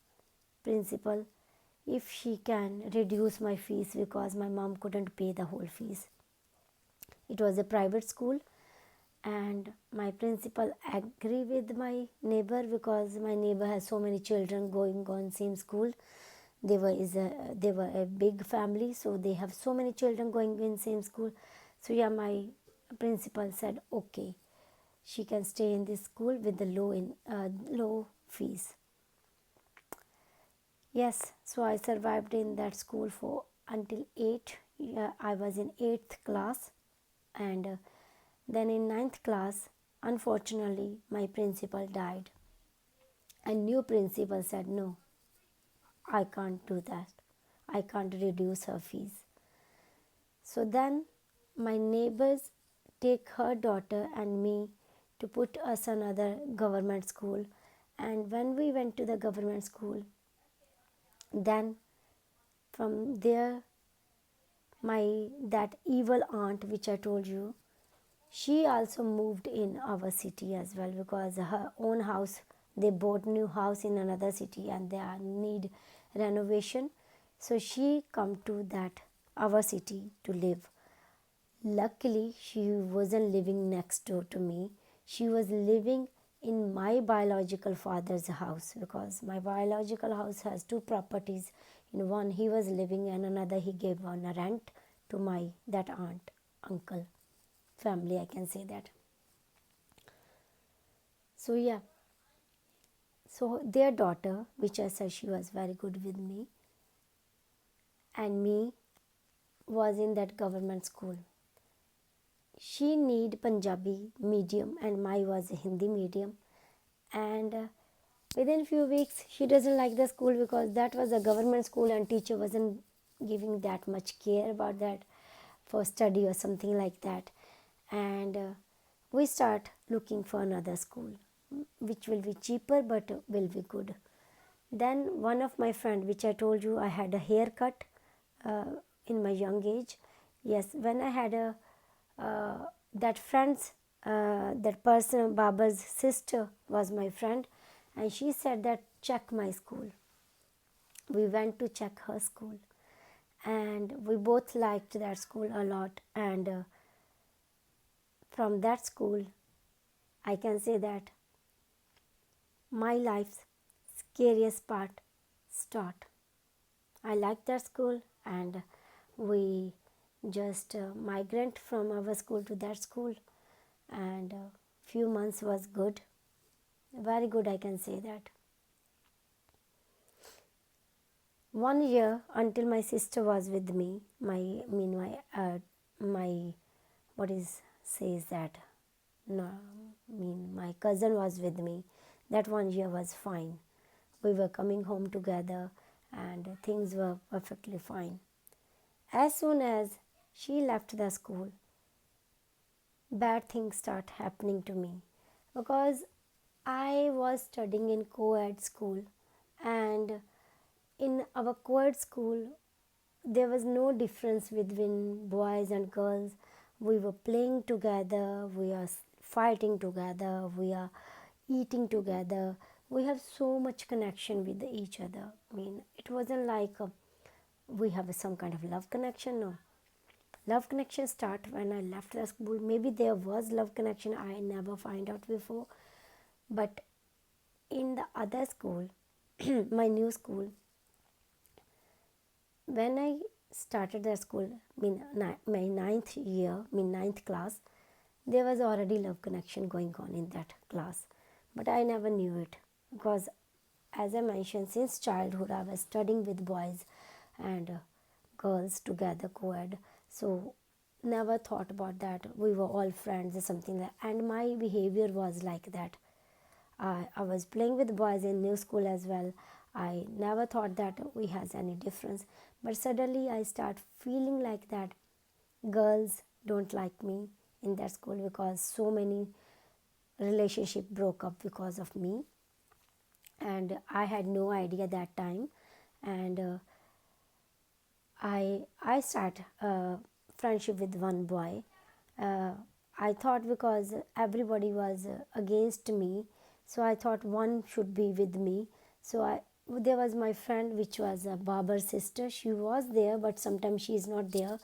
principal if she can reduce my fees, because my mom couldn't pay the whole fees. It was a private school, and my principal agree with my neighbor, because my neighbor has so many children going on same school. They were a big family, so they have so many children going in same school. So yeah, my principal said okay, she can stay in this school with the low fees. Yes, so I survived in that school for until 8. Yeah, I was in 8th class, and then in ninth class, unfortunately, my principal died. And new principal said, no, I can't do that. I can't reduce her fees. So then my neighbors take her daughter and me to put us another government school. And when we went to the government school, then from there, my that evil aunt which I told you, she also moved in our city as well, because her own house, they bought new house in another city and they need renovation. So she come to that our city to live. Luckily, she wasn't living next door to me. She was living in my biological father's house, because my biological house has two properties. In one he was living and another he gave on a rent to my that aunt, uncle, family, I can say that. So yeah, so their daughter, which I said she was very good with me and me, was in that government school. She need Punjabi medium and my was a Hindi medium, and within few weeks she doesn't like the school, because that was a government school and teacher wasn't giving that much care about that for study or something like that. And we start looking for another school which will be cheaper but will be good. Then one of my friend, which I told you I had a haircut uh, in my young age. Yes, when I had a that friend's that person, Baba's sister was my friend, and she said that check my school. We went to check her school, and we both liked that school a lot. And from that school, I can say that my life's scariest part start. I like that school, and we just migrate from our school to that school, and few months was good, very good, I can say that. 1 year until my sister was with me. My what is says that no, my cousin was with me. That 1 year was fine. We were coming home together, and things were perfectly fine. As soon as she left the school, bad things start happening to me, because I was studying in co-ed school, and in our co-ed school there was no difference between boys and girls. We were playing together, we are fighting together, we are eating together. We have so much connection with each other. It wasn't like we have some kind of love connection. No, love connection start when I left the school. Maybe there was love connection, I never find out before. But in the other school, my new school, when I started the school, my ninth year, ninth class, there was already love connection going on in that class. But I never knew it, because, as I mentioned, since childhood I was studying with boys and girls together, co-ed. So never thought about that. We were all friends or something like, and my behavior was like that. I was playing with boys in new school as well. I never thought that we has any difference. But suddenly I start feeling like that girls don't like me in that school, because so many relationship broke up because of me, and I had no idea that time. And I start friendship with one boy. Uh, I thought, because everybody was against me, so I thought one should be with me. So there was my friend, which was a barber's sister. She was there, but sometimes she is not there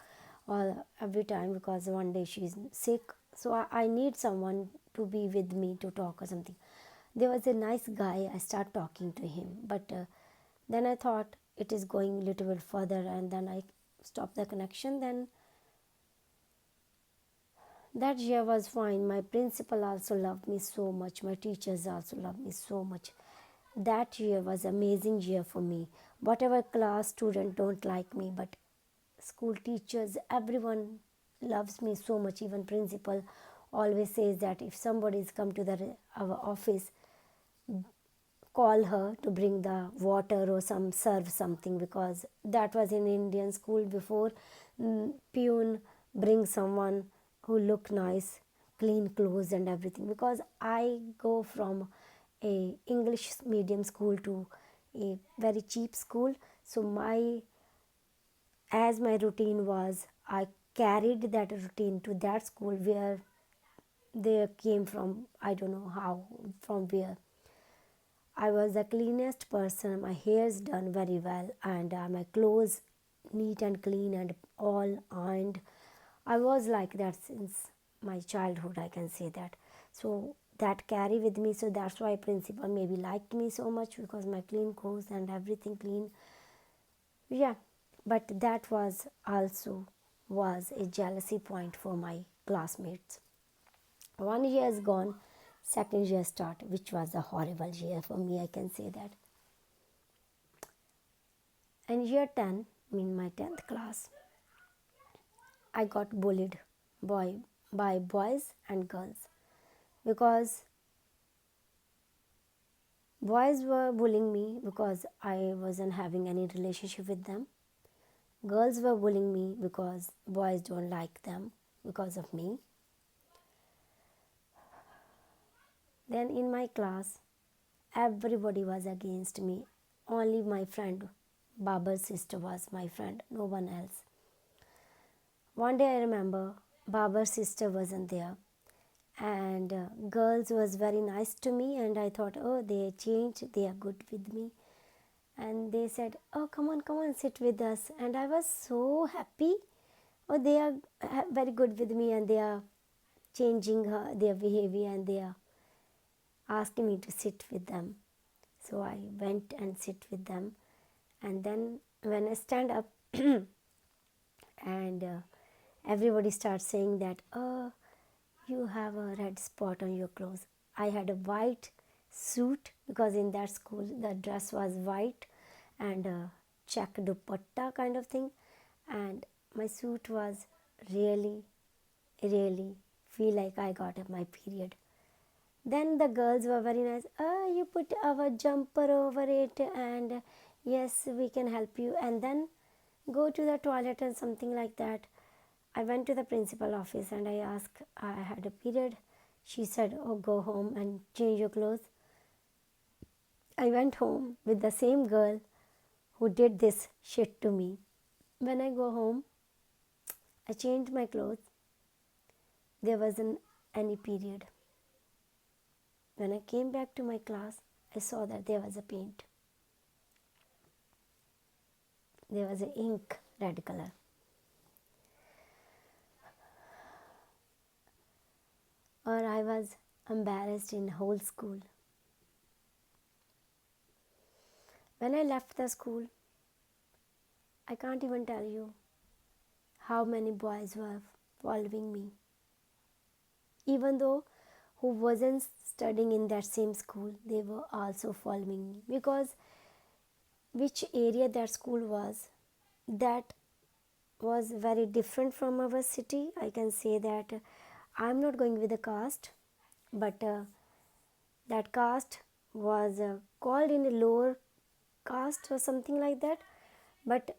all every time, because one day she is sick. So I need someone to be with me to talk or something. There was a nice guy. I start talking to him, but then I thought it is going a little bit further, and then I stopped the connection. Then that year was fine. My principal also loved me so much. My teachers also loved me so much. That year was amazing year for me. Whatever class student don't like me, but school teachers, everyone loves me so much. Even principal always says that if somebody is come to our office, call her to bring the water or serve something, because that was in Indian school before. Peon bring someone who look nice, clean clothes and everything, because I go from a English medium school to a very cheap school. So my routine was, I carried that routine to that school, where they came from, I don't know how, from where. I was the cleanest person. My hair is done very well, and my clothes neat and clean and all ironed. I was like that since my childhood, I can say that. So that carry with me. So that's why principal maybe liked me so much, because my clean clothes and everything clean. Yeah, but that was also was a jealousy point for my classmates. 1 year is gone, second year start, which was a horrible year for me, I can say that. And year 10, my 10th class, I got bullied boy by boys and girls, because boys were bullying me because I wasn't having any relationship with them. Girls were bullying me because boys don't like them because of me. Then in my class, everybody was against me. Only my friend, Baba's sister, was my friend, no one else. One day I remember Baba's sister wasn't there, and girls was very nice to me, and I thought, oh, they changed, they are good with me. And they said, oh, come on, sit with us. And I was so happy. Oh, they are very good with me, and they are changing their behavior, and they are asking me to sit with them. So I went and sit with them, And then when I stand up and everybody starts saying that, oh, you have a red spot on your clothes. I had a white suit because in that school the dress was white and a check dupatta kind of thing, and my suit was really, really feel like I got my period. Then the girls were very nice. Oh, you put our jumper over it, and yes, we can help you. And then go to the toilet and something like that. I went to the principal office and I asked, I had a period. She said, oh, go home and change your clothes. I went home with the same girl who did this shit to me. When I go home, I changed my clothes. There wasn't any period. When I came back to my class, I saw that there was a paint. There was an ink, red color. Or I was embarrassed in whole school. When I left the school, I can't even tell you how many boys were following me. Even though who wasn't studying in that same school, they were also following me, because which area that school was, that was very different from our city. I can say that I'm not going with the caste, but that caste was called in a lower caste or something like that. But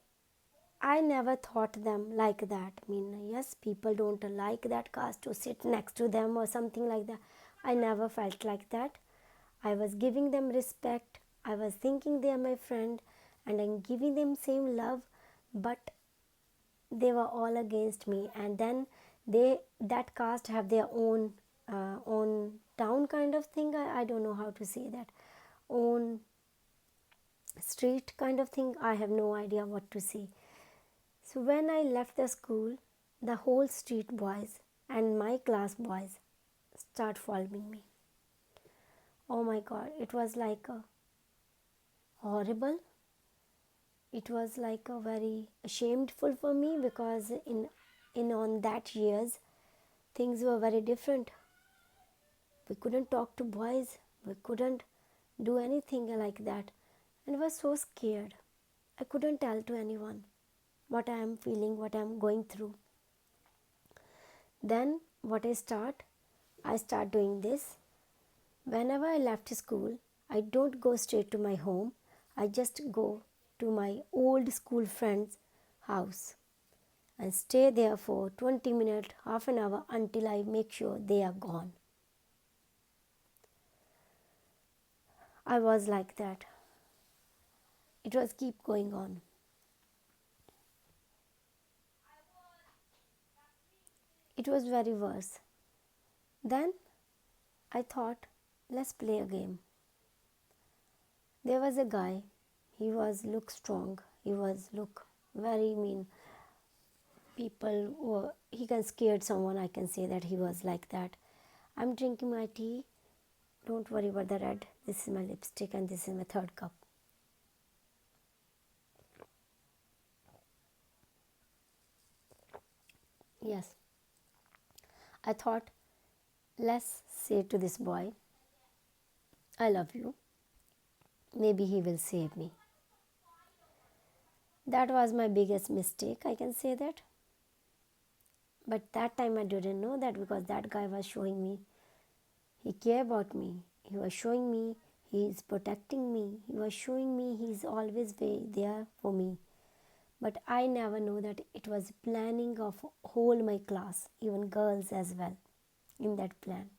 I never thought them like that. I mean, yes, people don't like that caste to sit next to them or something like that. I never felt like that. I was giving them respect. I was thinking they are my friend and I'm giving them same love, but they were all against me. And then that caste have their own town kind of thing. I don't know how to say that. Own street kind of thing. I have no idea what to say. So when I left the school, the whole street boys and my class boys start following me. Oh my god, it was like a horrible. It was like a very shameful for me, because in on that years things were very different. We couldn't talk to boys. We couldn't do anything like that. And I was so scared. I couldn't tell to anyone what I am feeling, what I am going through. Then what I start doing this. Whenever I left school, I don't go straight to my home. I just go to my old school friend's house and stay there for 20 minutes, half an hour, until I make sure they are gone. I was like that. It was keep going on. It was very worse. Then I thought, let's play a game. There was a guy. He was look strong. He was look very mean. People were, he can scared someone. I can say that he was like that. I'm drinking my tea. Don't worry about the red. This is my lipstick and this is my third cup. Yes. I thought, let's say to this boy, I love you. Maybe he will save me. That was my biggest mistake, I can say that. But that time I didn't know that, because that guy was showing me he cared about me. He was showing me he is protecting me. He was showing me he's always there for me. But I never know that it was planning of whole my class, even girls as well, in that plan.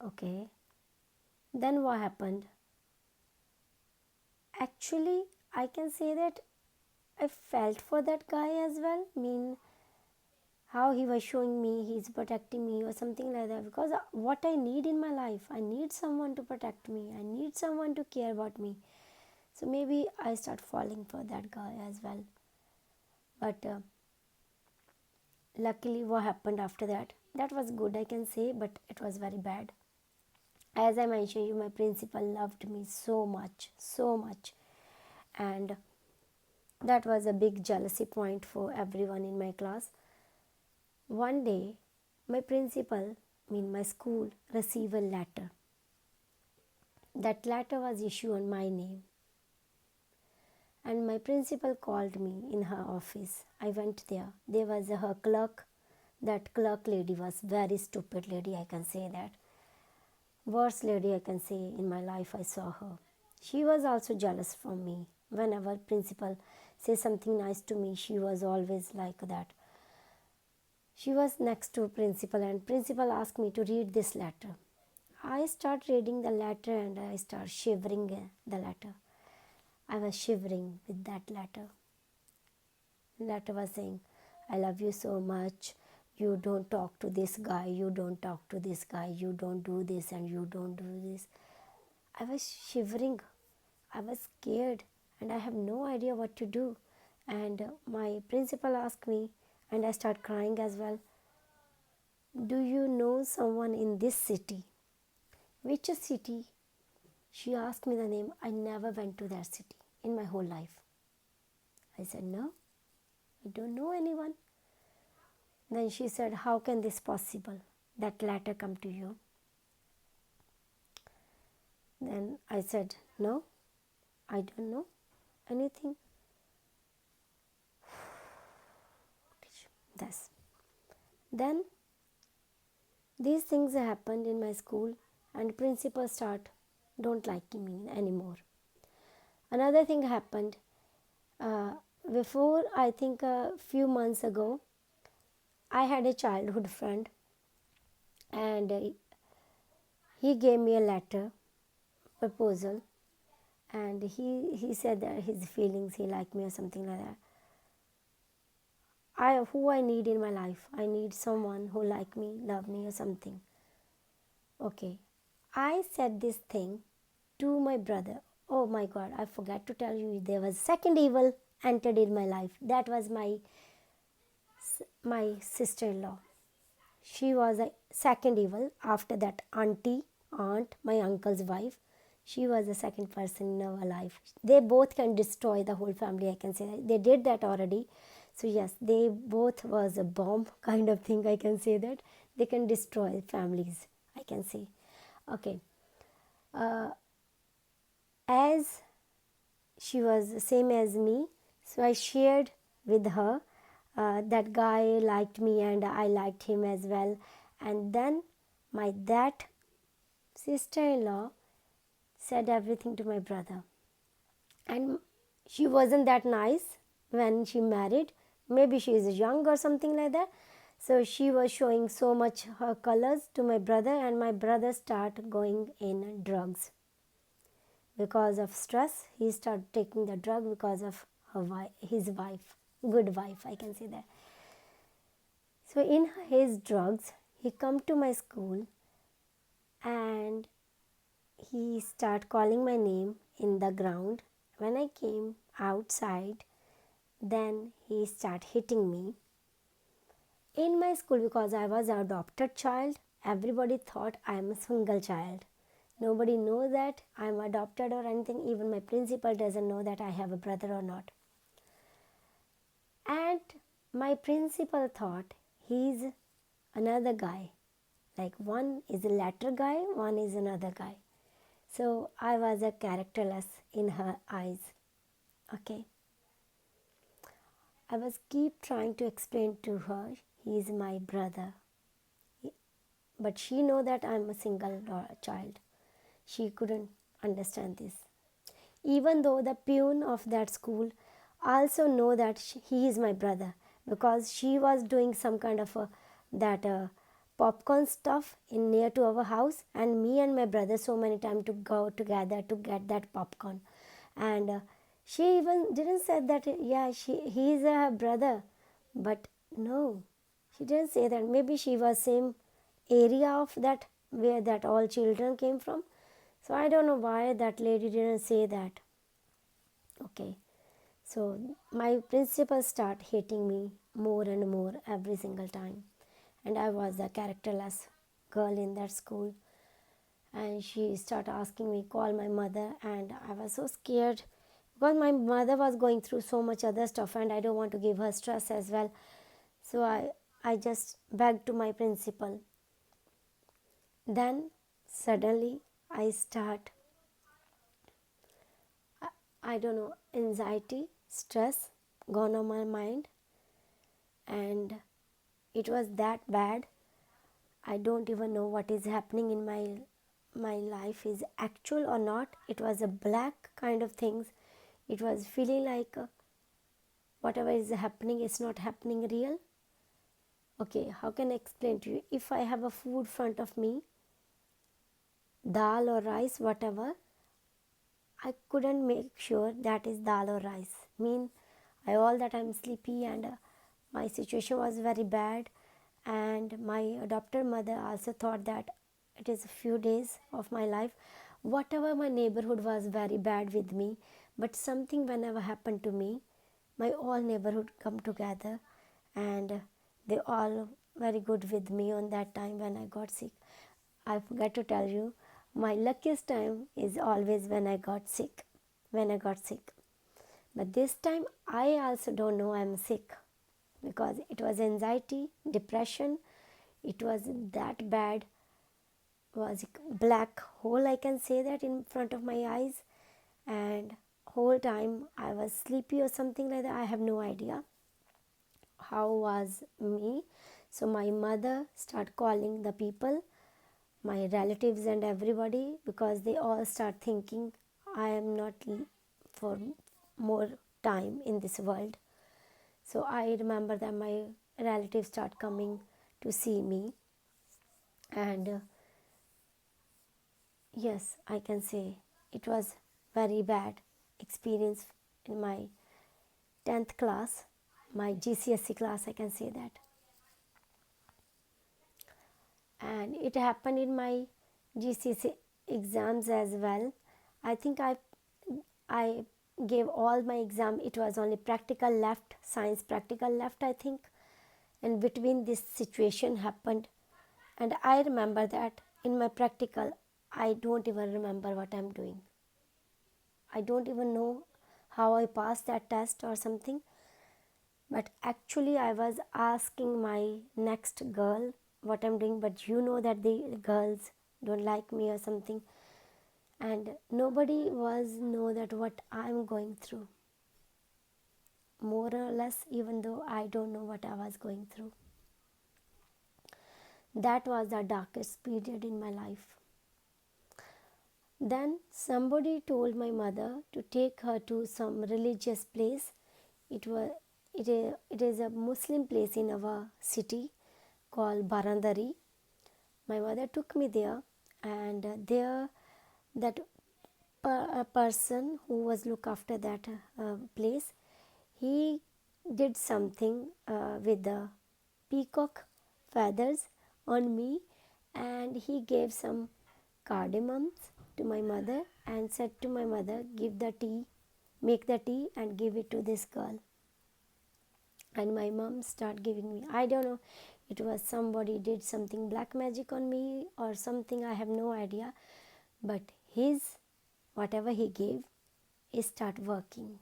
Okay. Then what happened? Actually, I can say that I felt for that guy as well. I mean, how he was showing me he's protecting me or something like that, because what I need in my life, I need someone to protect me, I need someone to care about me. So maybe I start falling for that guy as well. But luckily what happened after that, that was good, I can say, but it was very bad. As I mentioned you, my principal loved me so much, so much. And that was a big jealousy point for everyone in my class. One day, my principal, my school, received a letter. That letter was issued on my name. And my principal called me in her office. I went there. There was her clerk. That clerk lady was very stupid lady, I can say that. Worst lady I can say in my life I saw her. She was also jealous from me. Whenever principal says something nice to me, she was always like that. She was next to principal and principal asked me to read this letter. I start reading the letter and I start shivering the letter. I was shivering with that letter. The letter was saying, I love you so much. You don't talk to this guy. You don't talk to this guy. You don't do this and you don't do this. I was shivering. I was scared and I have no idea what to do. And my principal asked me, and I start crying as well. Do you know someone in this city? Which city? She asked me the name. I never went to that city in my whole life. I said, no, I don't know anyone. Then she said, how can this possible? That letter come to you? Then I said, no, I don't know anything. Thus, then these things happened in my school and principal start don't like me anymore. Another thing happened before, I think a few months ago, I had a childhood friend and he gave me a letter proposal and he said that his feelings, he liked me or something like that. Who I need in my life, I need someone who like me, love me or something. Okay, I said this thing to my brother. Oh my God, I forgot to tell you, there was second evil entered in my life. That was my sister-in-law. She was a second evil after that aunt, my uncle's wife. She was the second person in our life. They both can destroy the whole family, I can say that. They did that already. So yes, they both was a bomb kind of thing, I can say that. They can destroy families, I can say. Okay. As she was the same as me, so I shared with her. That guy liked me and I liked him as well. And then that sister-in-law said everything to my brother. And she wasn't that nice when she married. Maybe she is young or something like that. So she was showing so much her colors to my brother and my brother started going in drugs. Because of stress, he started taking the drug because of his wife, good wife, I can say that. So in his drugs, he come to my school and he start calling my name in the ground. When I came outside, then he start hitting me. In my school, because I was an adopted child, everybody thought I am a single child. Nobody knows that I am adopted or anything. Even my principal doesn't know that I have a brother or not. And my principal thought he's another guy. Like one is a latter guy, one is another guy. So I was a characterless in her eyes. Okay. I was keep trying to explain to her he is my brother. But she know that I'm a single child. She couldn't understand this. Even though the peon of that school also know that he is my brother, because she was doing some kind of that popcorn stuff in near to our house, and me and my brother so many times to go together to get that popcorn. And she even didn't say that he is her brother, but no, she didn't say that. Maybe she was same area of that where that all children came from. So I don't know why that lady didn't say that. Okay. So my principal start hating me more and more every single time. And I was the characterless girl in that school. and she started asking me call my mother, and I was so scared because my mother was going through so much other stuff and I don't want to give her stress as well. So I just begged to my principal. Then suddenly I start, I don't know, anxiety, stress gone on my mind, and it was that bad. I don't even know what is happening in my life is actual or not. It was a black kind of things. It was feeling like whatever is happening is not happening real. Okay, how can I explain to you? If I have a food front of me, dal or rice, whatever, I couldn't make sure that is dal or rice. I all that I'm sleepy, and my situation was very bad, and my adopted mother also thought that it is a few days of my life. Whatever, my neighborhood was very bad with me, but something whenever happened to me, my all neighborhood come together, and they all very good with me on that time when I got sick. I forgot to tell you, my luckiest time is always when I got sick. When I got sick. But this time I also don't know I'm sick because it was anxiety, depression. It was that bad. Was a black hole, I can say that, in front of my eyes, and whole time I was sleepy or something like that. I have no idea how was me. So my mother start calling the people, my relatives and everybody, because they all start thinking I am not for more time in this world. So I remember that my relatives start coming to see me, and yes, I can say it was very bad experience in my 10th class, my GCSE class, I can say that. And it happened in my GCSE exams as well. I think I gave all my exam. It was only practical left, science practical left, I think. And between this situation happened, and I remember that in my practical, I don't even remember what I'm doing. I don't even know how I passed that test or something. But actually, I was asking my next girl what I'm doing, but you know that the girls don't like me or something, and nobody was know that what I'm going through. More or less, even though I don't know what I was going through. That was the darkest period in my life. Then somebody told my mother to take her to some religious place. It was it is a Muslim place in our city called Barandari. My mother took me there, and there that a person who was look after that place, he did something with the peacock feathers on me, and he gave some cardamoms to my mother and said to my mother, give the tea, make the tea and give it to this girl. And my mom start giving me, I don't know, it was somebody did something black magic on me or something, I have no idea, but his whatever he gave, it start working.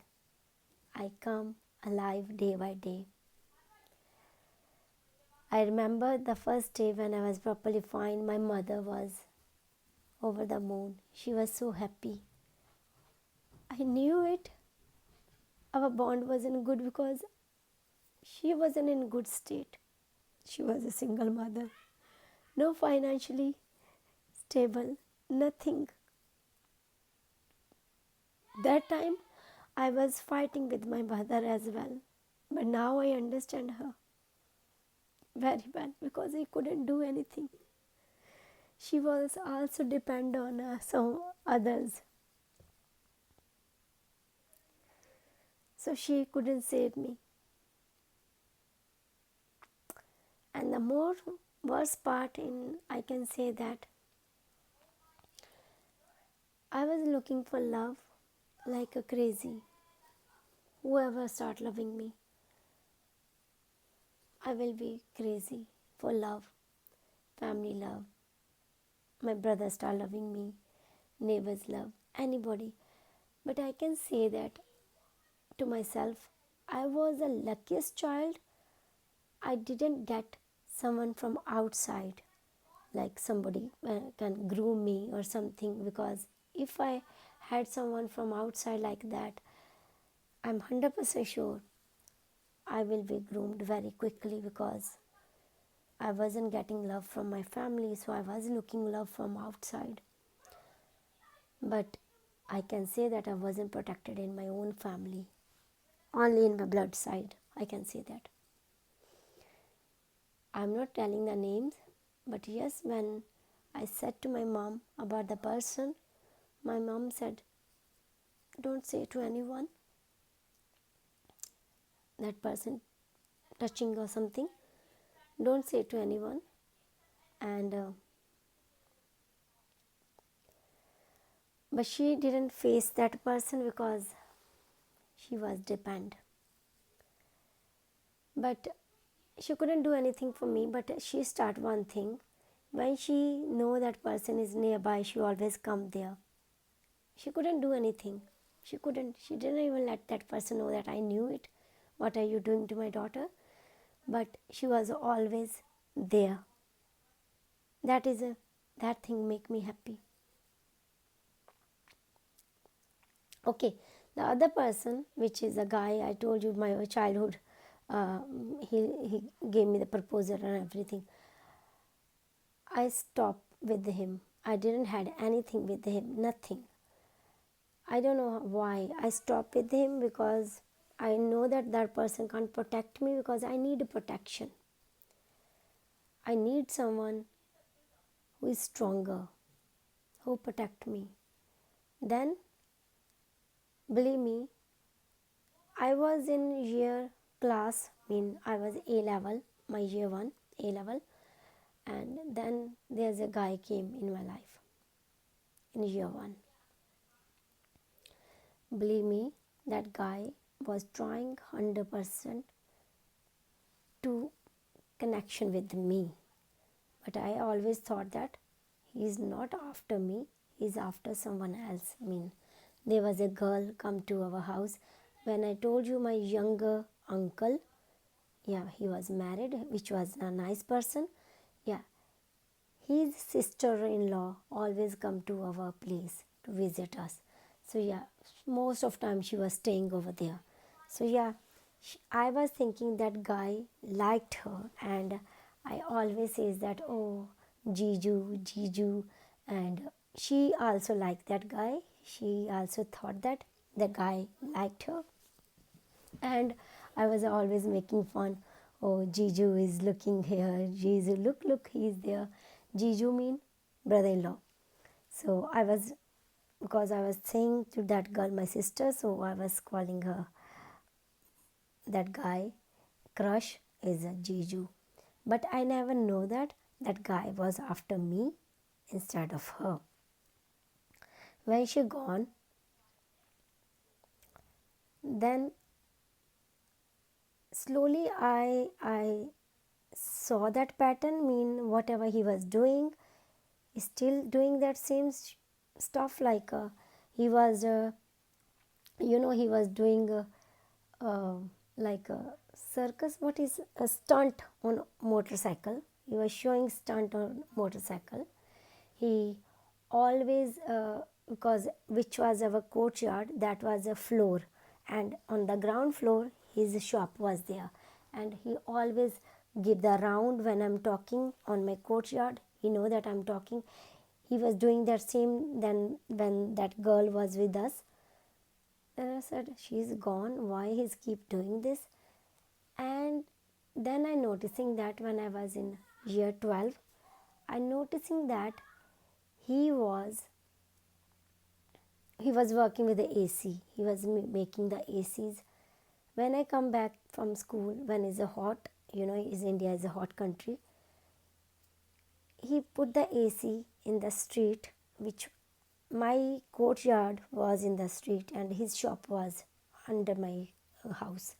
I come alive day by day. I remember the first day when I was properly fine, my mother was over the moon. She was so happy. I knew it. Our bond wasn't good because she wasn't in good state. She was a single mother, no financially stable, nothing. That time I was fighting with my mother as well. But now I understand her very well because I couldn't do anything. She was also depend on some others. So she couldn't save me. And the more worst part in, I can say that I was looking for love like a crazy. Whoever start loving me, I will be crazy for love, family love. my brother start loving me, neighbors love, anybody. But I can say that to myself, I was the luckiest child. I didn't get someone from outside, like somebody can groom me or something, because if I had someone from outside like that, I'm 100% sure I will be groomed very quickly, because I wasn't getting love from my family, so I was looking love from outside. But I can say that I wasn't protected in my own family, only in my blood side. I can say that. I'm not telling the names, but yes, when I said to my mom about the person, my mom said, don't say to anyone that person touching or something. Don't say to anyone. And but she didn't face that person because she was dependent. But she couldn't do anything for me. But she start one thing. When she know that person is nearby, she always come there. She couldn't do anything. She couldn't. She didn't even let that person know that I knew it. What are you doing to my daughter? But she was always there. That thing make me happy. Okay, the other person, which is a guy, I told you my childhood, uh, he gave me the proposal and everything. I stopped with him. I didn't had anything with him, nothing. I don't know why I stopped with him, because I know that that person can't protect me, because I need protection. I need someone who is stronger, who protect me. Then, believe me, I was in year class, I was A level, my year 1, A level, and then there's a guy came in my life in year 1. Believe me, that guy was trying 100% to connection with me. But I always thought that he is not after me, he is after someone else. There was a girl come to our house. When I told you my younger uncle, yeah, he was married, which was a nice person. Yeah, his sister-in-law always come to our place to visit us. So yeah, most of time she was staying over there. So yeah, I was thinking that guy liked her, and I always says that, oh, Jiju, Jiju, and she also liked that guy. She also thought that the guy liked her, and I was always making fun. Oh, Jiju is looking here. Jiju, look, he is there. Jiju mean brother-in-law. So because I was saying to that girl, my sister, so I was calling her that guy crush is a Jiju. But I never know that that guy was after me instead of her. When she gone, then slowly I saw that pattern, whatever he was doing, still doing that same stuff, like he was he was doing uh, like a circus, what is a stunt on motorcycle. He was showing stunt on motorcycle. He always because which was our courtyard, that was a floor, and on the ground floor his shop was there, and he always give the round when I'm talking on my courtyard. He know that I'm talking. He was doing that same. Then when that girl was with us, then I said, she's gone, why he's keep doing this? And then I noticing that when I was in year 12, I noticing that he was working with the AC. He was making the ACs. When I come back from school, when it's a hot, is India is a hot country, he put the AC in the street, which my courtyard was in the street and his shop was under my house.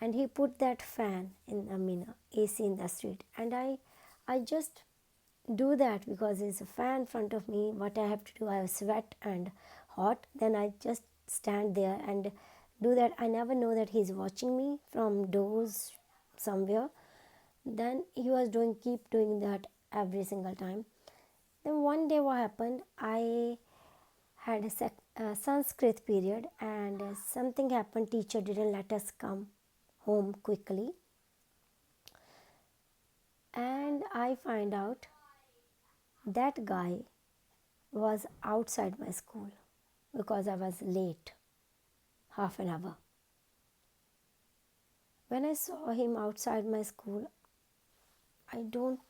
And he put that fan in, AC in the street. And I just do that because there's a fan in front of me. What I have to do, I have sweat and hot. Then I just stand there and do that. I never know that he's watching me from doors somewhere. Then he was keep doing that every single time. Then one day what happened, I had a Sanskrit period and something happened. Teacher didn't let us come home quickly. And I find out that guy was outside my school because I was late, half an hour. When I saw him outside my school, I don't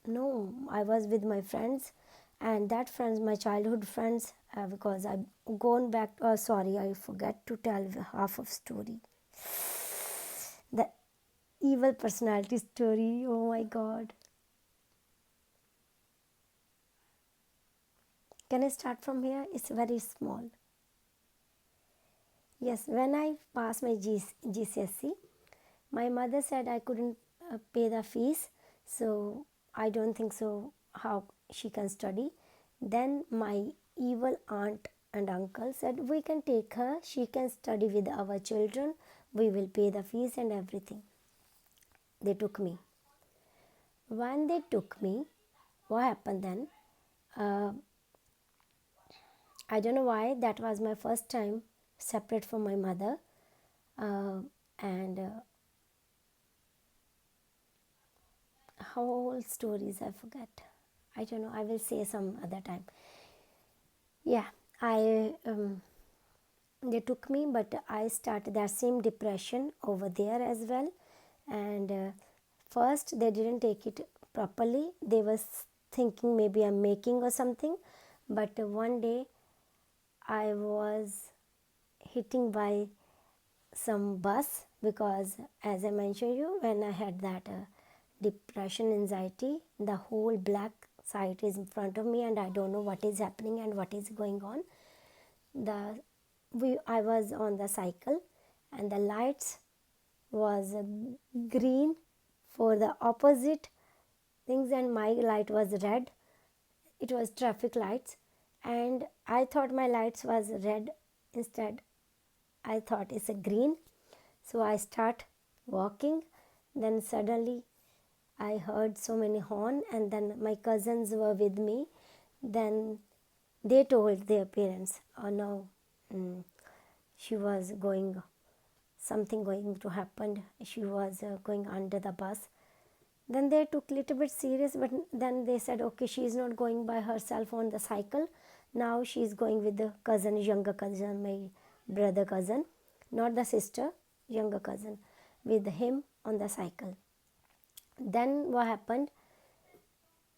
know. I was with my friends, and that friends, my childhood friends, because I've gone back. Sorry, I forget to tell half of story. The evil personality story. Oh my God. Can I start from here? It's very small. Yes, when I passed my GCSE, my mother said I couldn't pay the fees, so I don't think so how she can study. Then my evil aunt and uncle said we can take her, she can study with our children, we will pay the fees and everything. They took me. When they took me, what happened then? Uh, I don't know why, that was my first time separate from my mother. And whole stories I forget. I don't know, I will say some other time. Yeah, I they took me, but I started that same depression over there as well. And first they didn't take it properly. They was thinking maybe I'm making or something. But one day I was hitting by some bus because, as I mentioned you, when I had that depression, anxiety, the whole black side is in front of me and I don't know what is happening and what is going on. I was on the cycle and the lights was green for the opposite things and my light was red. It was traffic lights and I thought my lights was red. Instead I thought it's a green. So I start walking. Then suddenly I heard so many horn and then my cousins were with me. Then they told their parents, oh no, she was going, something going to happen. She was going under the bus. Then they took little bit serious, but then they said, okay, she is not going by herself on the cycle. Now she is going with the cousin, younger cousin, my brother cousin, not the sister, younger cousin, with him on the cycle. Then what happened?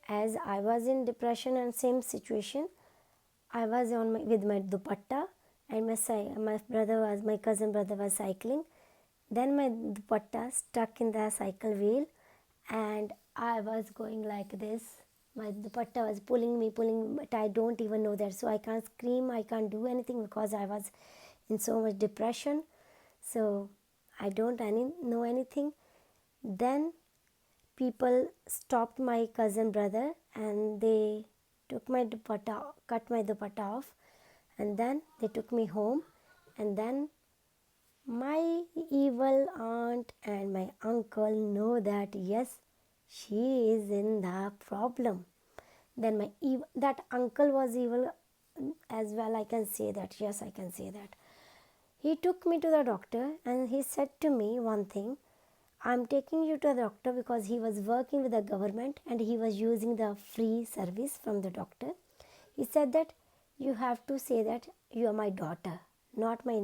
As I was in depression and same situation, I was with my dupatta and my cousin brother was cycling. Then my dupatta stuck in the cycle wheel and I was going like this. My dupatta was pulling me, but I don't even know that. So I can't scream, I can't do anything because I was in so much depression. So I don't know anything. Then people stopped my cousin brother and they took my dupatta, cut my dupatta off, and then they took me home. And then my evil aunt and my uncle know that yes, she is in the problem. Then that uncle was evil as well. I can say that. Yes, I can say that. He took me to the doctor and he said to me one thing. I'm taking you to the doctor because he was working with the government and he was using the free service from the doctor. He said that you have to say that you are my daughter, not my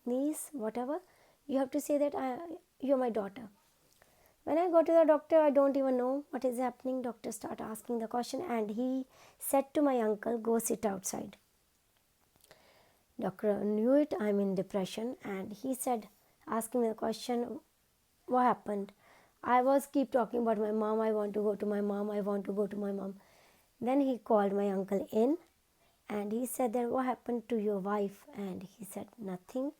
niece, whatever. You have to say that you are my daughter. When I go to the doctor, I don't even know what is happening. Doctor start asking the question and he said to my uncle, go sit outside. Doctor knew it, I'm in depression, and he said, asking me the question, what happened? I was keep talking about my mom, I want to go to my mom, I want to go to my mom. Then he called my uncle in and he said that what happened to your wife? And he said, nothing.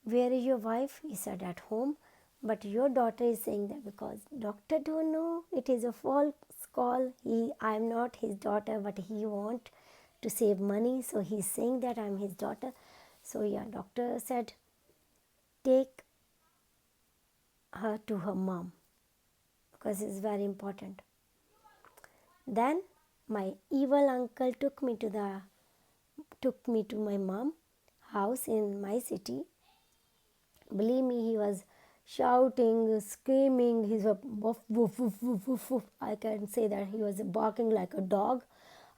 Where is your wife? He said, at home. But your daughter is saying that because doctor don't know, it is a false call. I'm not his daughter, but he want to save money, so he's saying that I'm his daughter. So yeah, doctor said take her to her mom because it's very important. Then my evil uncle took me to my mom house in my city. Believe me, he was shouting, screaming. He was woof, woof, woof, woof, woof, woof. I can say that he was barking like a dog.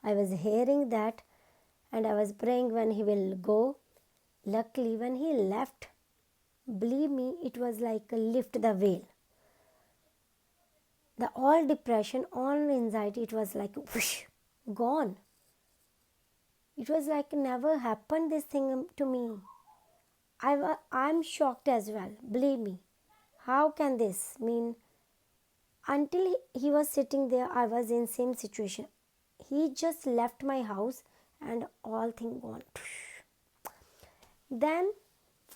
I was hearing that, and I was praying when he will go. Luckily, when he left, believe me, it was like a lift the veil. The all depression, all anxiety, it was like whoosh, gone. It was like never happened this thing to me. I'm shocked as well. Believe me. How can this mean? Until he was sitting there, I was in same situation. He just left my house and all thing gone. Then,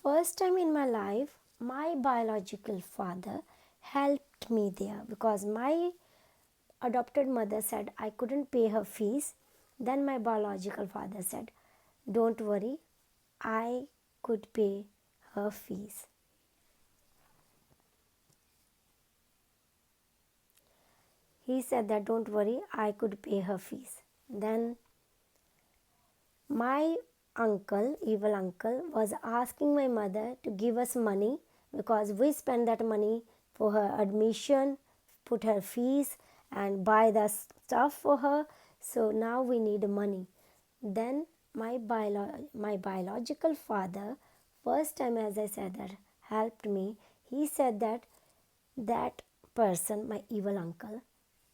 first time in my life, my biological father helped me there because my adopted mother said I couldn't pay her fees. Then my biological father said, don't worry, I could pay her fees. He said that don't worry, I could pay her fees. Then my uncle, evil uncle, was asking my mother to give us money because we spent that money for her admission, put her fees, and buy the stuff for her. So now we need money. Then my biological father, first time as I said that, helped me. He said that person, my evil uncle,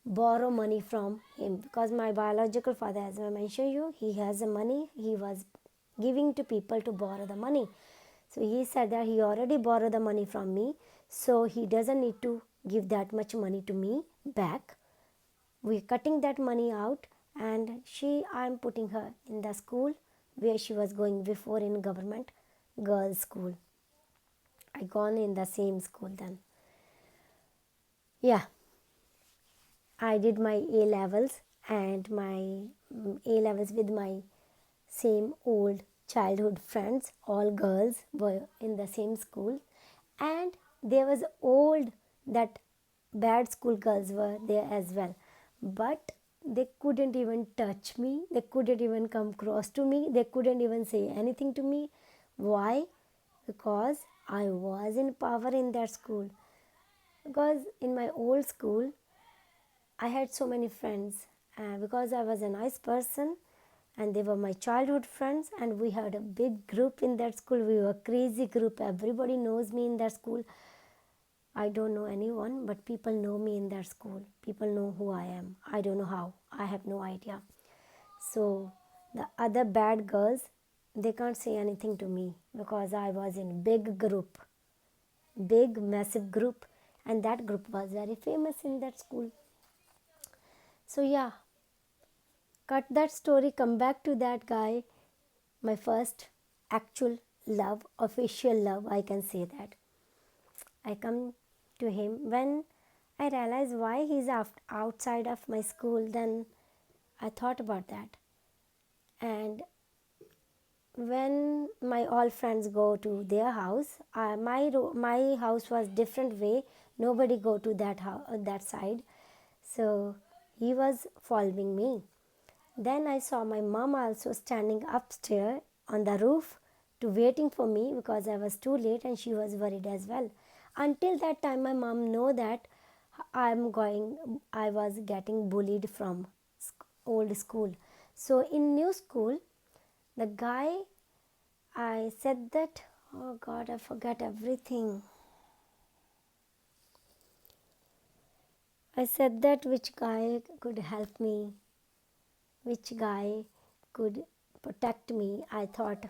borrow money from him because my biological father, as I mentioned you, he has the money. He was giving to people to borrow the money. So he said that he already borrowed the money from me, so he doesn't need to give that much money to me back. We're cutting that money out, and I'm putting her in the school where she was going before in government girls school. I gone in the same school then. Yeah, I did my A levels and my A levels with my same old childhood friends. All girls were in the same school, and there was old that bad school girls were there as well, but they couldn't even touch me. They couldn't even come close to me. They couldn't even say anything to me. Why? Because I was in power in that school. Because in my old school I had so many friends because I was a nice person and they were my childhood friends, and we had a big group in that school. We were a crazy group. Everybody knows me in that school. I don't know anyone, but people know me in that school. People know who I am. I don't know how. I have no idea. So the other bad girls, they can't say anything to me because I was in big group, big massive group, and that group was very famous in that school. So yeah, cut that story, come back to that guy, my first actual love, official love, I can say that. I come to him when I realized why he's outside of my school. Then I thought about that. And when my all friends go to their house, my house was different way. Nobody go to that side. So he was following me. Then I saw my mom also standing upstairs on the roof to waiting for me because I was too late and she was worried as well. Until that time my mom know that I was getting bullied from old school. So in new school, the guy, I said that, oh God, I forget everything. I said that which guy could help me, which guy could protect me. I thought,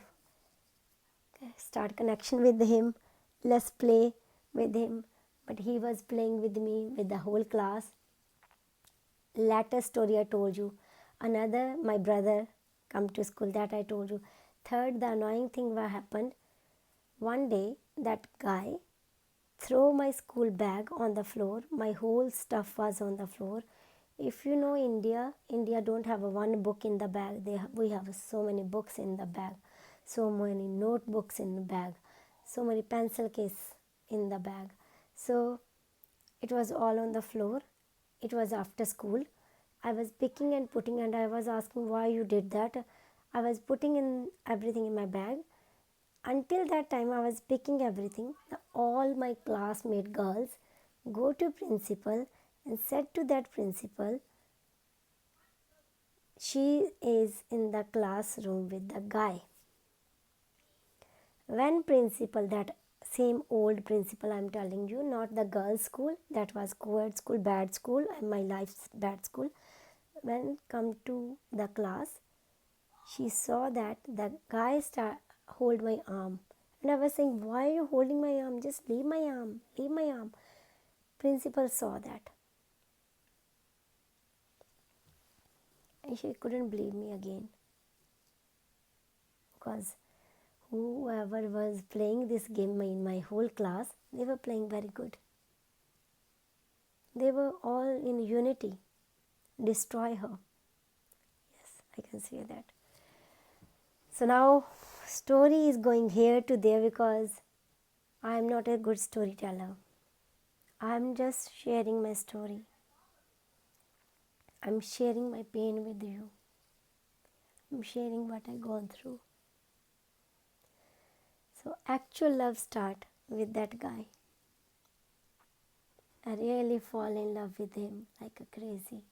okay, start connection with him, let's play with him. But he was playing with me, with the whole class. Latter story I told you. Another, my brother come to school, that I told you. Third, the annoying thing what happened. One day, that guy threw my school bag on the floor. My whole stuff was on the floor. If you know India, India don't have a one book in the bag. We have so many books in the bag, so many notebooks in the bag, so many pencil case in the bag. So it was all on the floor. It was after school. I was picking and putting, and I was asking why you did that. I was putting in everything in my bag. Until that time, I was picking everything. All my classmate girls go to principal and said to that principal, she is in the classroom with the guy. When principal, that same old principal I'm telling you, not the girls' school, that was co-ed school, bad school, and my life's bad school. When come to the class, she saw that the guy hold my arm. And I was saying, why are you holding my arm? Just leave my arm, leave my arm. Principal saw that. And she couldn't believe me again. Because whoever was playing this game in my whole class, they were playing very good. They were all in unity. Destroy her. Yes, I can say that. So now story is going here to there because I am not a good storyteller. I am just sharing my story. I'm sharing my pain with you. I'm sharing what I gone through. So actual love start with that guy. I really fall in love with him like a crazy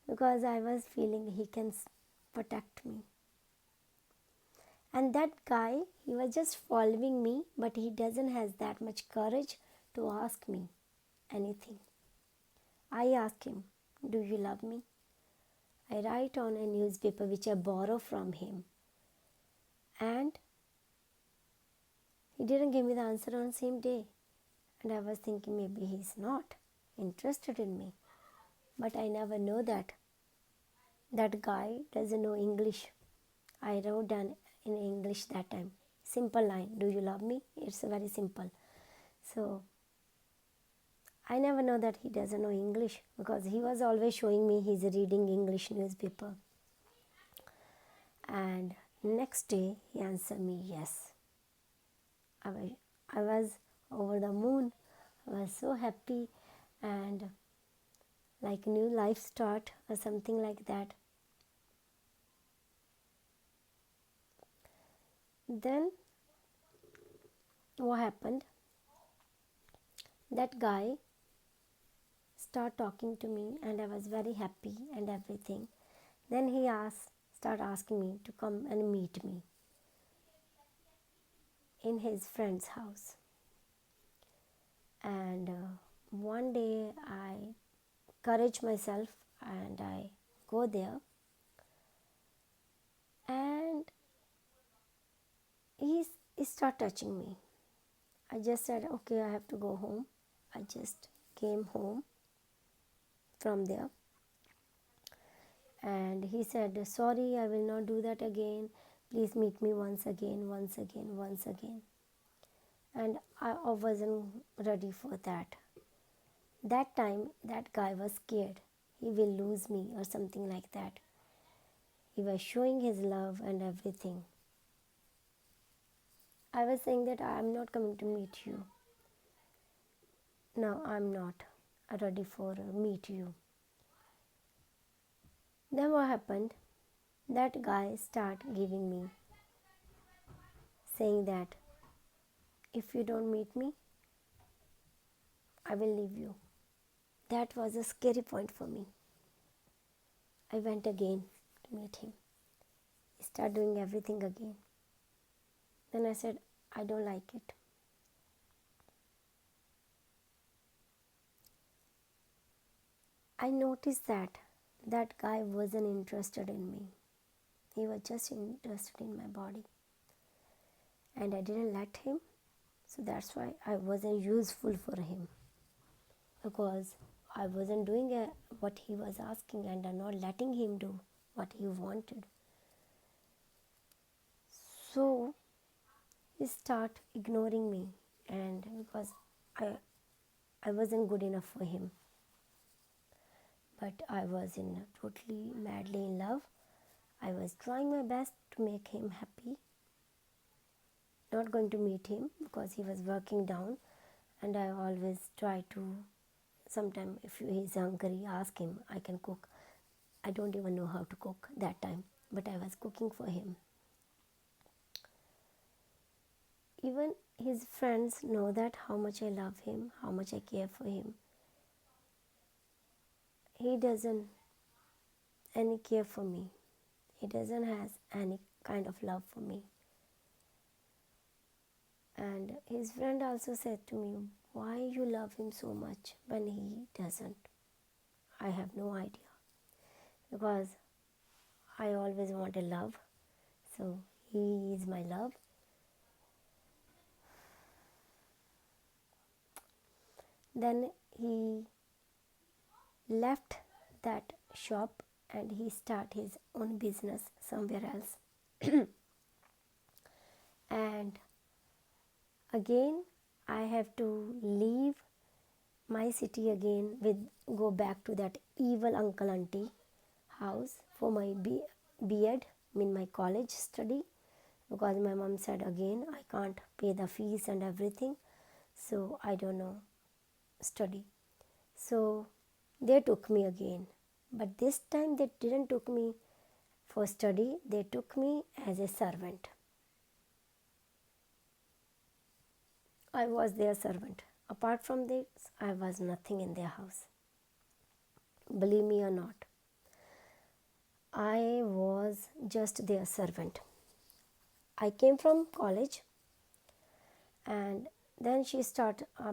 because I was feeling he can protect me. And that guy, he was just following me, but he doesn't has that much courage to ask me anything. I ask him, do you love me? I write on a newspaper which I borrow from him. And he didn't give me the answer on the same day. And I was thinking maybe he's not interested in me. But I never know that. That guy doesn't know English. I wrote down in English that time. Simple line, do you love me? It's very simple. So I never know that he doesn't know English because he was always showing me he's reading English newspaper. And next day he answered me yes. I was over the moon. I was so happy and like new life start or something like that. Then what happened? That guy started talking to me and I was very happy and everything. Then he started asking me to come and meet me in his friend's house. And one day I encourage myself and I go there, and he started touching me. I just said, okay, I have to go home. I just came home from there. And he said, sorry, I will not do that again. Please meet me once again, once again, once again. And I wasn't ready for that. That time, that guy was scared. He will lose me or something like that. He was showing his love and everything. I was saying that I am not coming to meet you. No, I'm not ready for meet you. Then what happened? That guy started giving me, saying that if you don't meet me, I will leave you. That was a scary point for me. I went again to meet him. He started doing everything again. Then I said, I don't like it. I noticed that that guy wasn't interested in me. He was just interested in my body. And I didn't let him. So that's why I wasn't useful for him. Because I wasn't doing what he was asking and not letting him do what he wanted. So he started ignoring me, and because I wasn't good enough for him. but I was in totally madly in love. I was trying my best to make him happy. Not going to meet him because he was working down, and I always try to. Sometime if he's hungry, ask him. I can cook. I don't even know how to cook that time, but I was cooking for him. Even his friends know that how much I love him, how much I care for him. He doesn't any care for me. He doesn't has any kind of love for me. And his friend also said to me, why you love him so much when he doesn't? I have no idea. Because I always wanted love. So he is my love. Then he left that shop and he started his own business somewhere else. And again I have to leave my city again with go back to that evil uncle auntie house for my B.Ed, mean my college study, because my mom said again I can't pay the fees and everything, so I don't know study. So they took me again, but this time they didn't took me for study, they took me as a servant. I was their servant. Apart from this, I was nothing in their house. Believe me or not, I was just their servant. I came from college, and then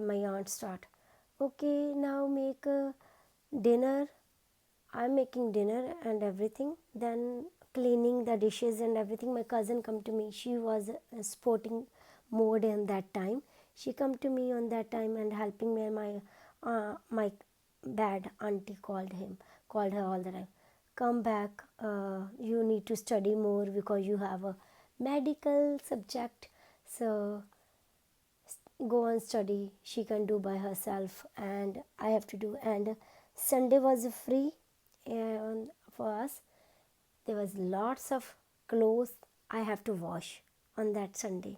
my aunt start, okay, now make dinner. I'm making dinner and everything. Then cleaning the dishes and everything. My cousin come to me. She was sporting mode in that time. She come to me on that time and helping me. My bad auntie called her all the time. Come back. You need to study more because you have a medical subject. So go and study. She can do by herself, and I have to do. And Sunday was free, and for us there was lots of clothes I have to wash on that Sunday,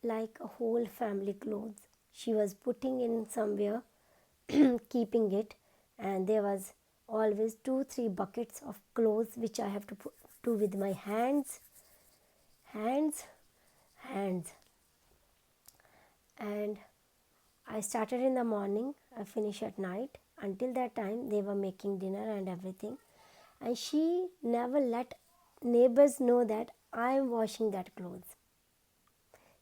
like a whole family clothes. She was putting in somewhere, keeping it, and there was always 2-3 buckets of clothes which I have to do with my hands, hands. And I started in the morning, I finished at night. Until that time, they were making dinner and everything. And she never let neighbors know that I am washing that clothes.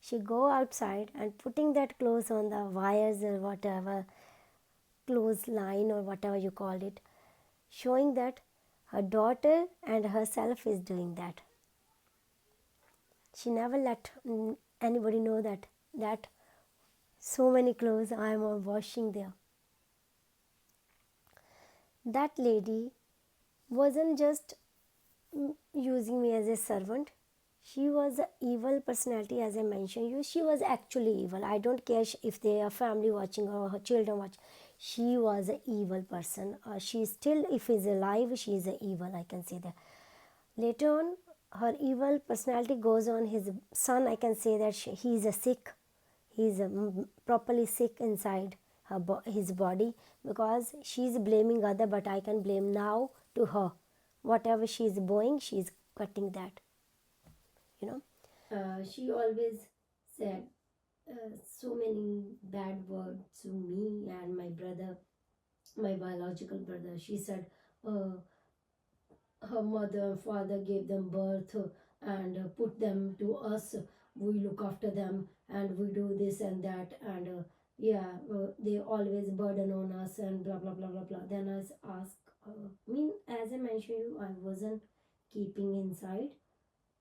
She go outside and putting that clothes on the wires or whatever, clothes line or whatever you call it, showing that her daughter and herself is doing that. She never let anybody know that so many clothes I am washing there. That lady wasn't just using me as a servant. She was an evil personality, as I mentioned you. She was actually evil. I don't care if they are family watching or her children watch. She was an evil person. She still, if he's alive, she is an evil. I can say that. Later on, her evil personality goes on his son. I can say that he is a sick. He is properly sick inside his body, because she is blaming other, but I can blame now to her. Whatever she is bowing, she is cutting that. You know. She always said so many bad words to me and my brother, my biological brother. She said her mother and father gave them birth and put them to us. We look after them and we do this and that, and they always burden on us and blah blah blah blah blah. Then I asked, as I mentioned you, I wasn't keeping inside.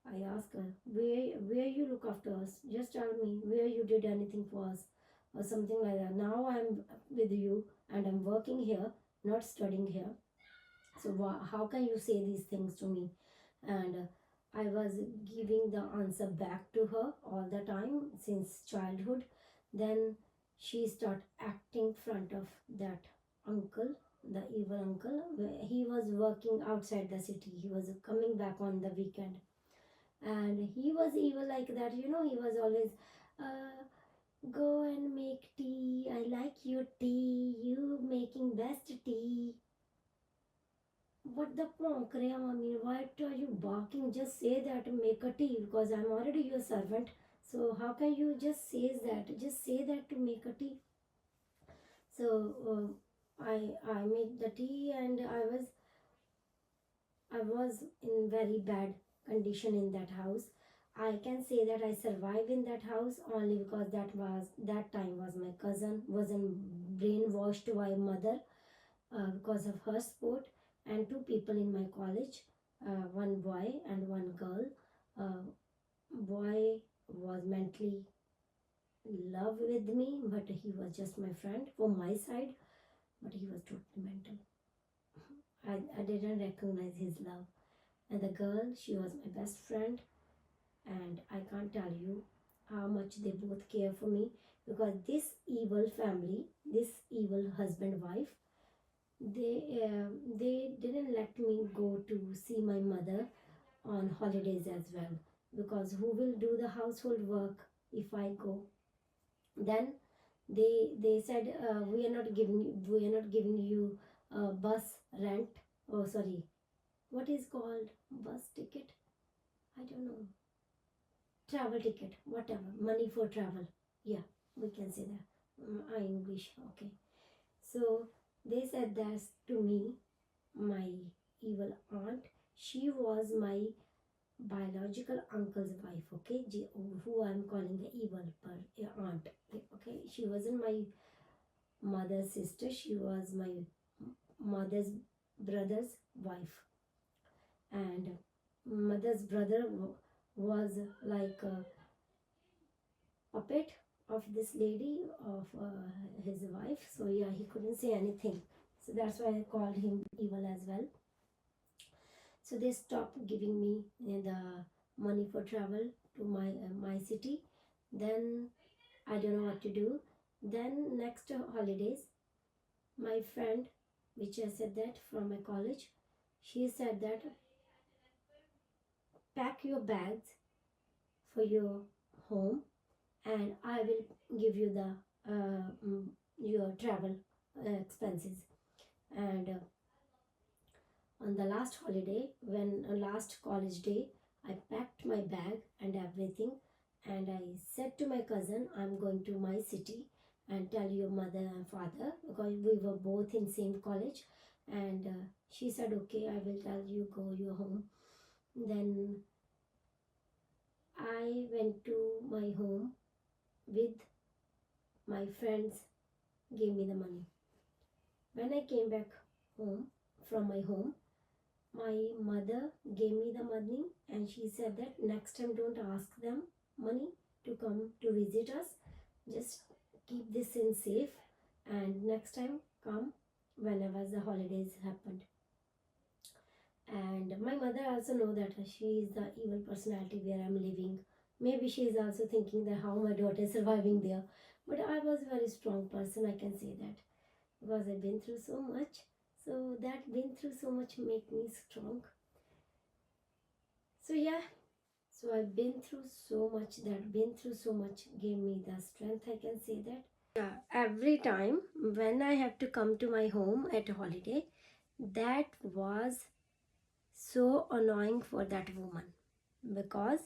I asked her, where you look after us? Just tell me where you did anything for us or something like that. Now I'm with you and I'm working here, not studying here. So how can you say these things to me? And I was giving the answer back to her all the time since childhood. Then she started acting front of that uncle the evil uncle. He was working outside the city. He was coming back on the weekend, and he was evil like that. He was always, uh, go and make tea. I like your tea. You making best tea. What the ponk, Raya mommy? Why are you barking? Just say that make a tea because I'm already your servant. So how can you just say that? Just say that to make a tea. So I made the tea, and I was in very bad condition in that house. I can say that I survived in that house only because that time was my cousin wasn't brainwashed by mother, because of her sport, and two people in my college, one boy and one girl. Uh, Boy was mentally in love with me, but he was just my friend for my side, but he was totally mental. I didn't recognize his love. And the girl, she was my best friend, and I can't tell you how much they both care for me, because this evil family, this evil husband wife, they didn't let me go to see my mother on holidays as well, because who will do the household work if I go? Then they said, we are not giving you bus rent. Oh, sorry, what is called bus ticket? I don't know, travel ticket, whatever, money for travel. Yeah, we can say that. English, okay. So they said that to me. My evil aunt, she was my biological uncle's wife, okay, who I'm calling the evil aunt, okay. She wasn't my mother's sister, she was my mother's brother's wife. And mother's brother was like a puppet of this lady, of his wife. So yeah, he couldn't say anything, so that's why I called him evil as well. So they stopped giving me the money for travel to my city. Then I don't know what to do. Then next holidays, my friend, which I said that from my college, she said that pack your bags for your home, and I will give you the your travel expenses. And on the last holiday, when last college day, I packed my bag and everything, and I said to my cousin, I'm going to my city and tell your mother and father, because we were both in same college. And she said, okay, I will tell you, go your home. Then I went to my home with my friends, gave me the money. When I came back home from my home, my mother gave me the money, and she said that next time don't ask them money to come to visit us, just keep this in safe, and next time come whenever the holidays happened. And my mother also know that she is the evil personality where I'm living. Maybe she is also thinking that how my daughter is surviving there, but I was a very strong person, I can say that, because I've been through so much. So that been through so much make me strong. So yeah, so I've been through so much, that been through so much gave me the strength, I can say that. Yeah, every time when I have to come to my home at a holiday, that was so annoying for that woman, because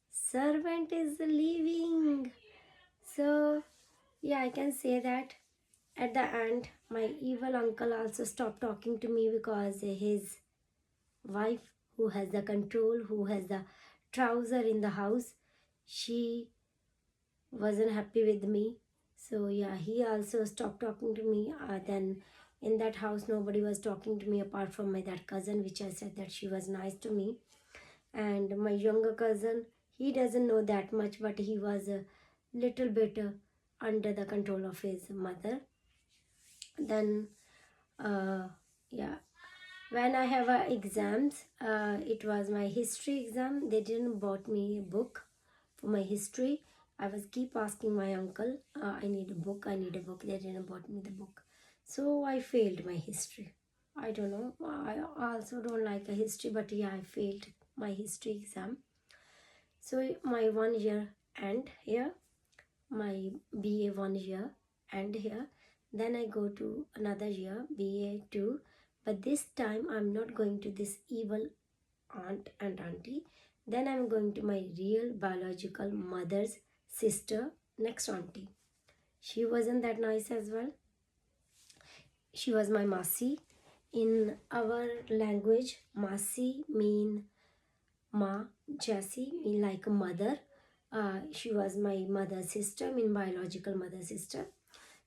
servant is leaving. So yeah, I can say that at the end my evil uncle also stopped talking to me, because his wife, who has the control, who has the trouser in the house, she wasn't happy with me. So yeah, he also stopped talking to me. Then in that house nobody was talking to me apart from my that cousin, which I said that she was nice to me. And my younger cousin, he doesn't know that much, but he was a little bit under the control of his mother. Then yeah, when I have exams, it was my history exam. They didn't bought me a book for my history. I was keep asking my uncle, I need a book, I need a book. They didn't bought me the book. So I failed my history. I don't know, I also don't like a history, but yeah, I failed my history exam. So my 1 year end here, my BA 1 year end here. Then I go to another year, BA 2. But this time I'm not going to this evil aunt and auntie. Then I'm going to my real biological mother's sister, next auntie. She wasn't that nice as well. She was my Masi. In our language, Masi mean Ma, Jessie mean like a mother. She was my mother's sister, mean biological mother sister.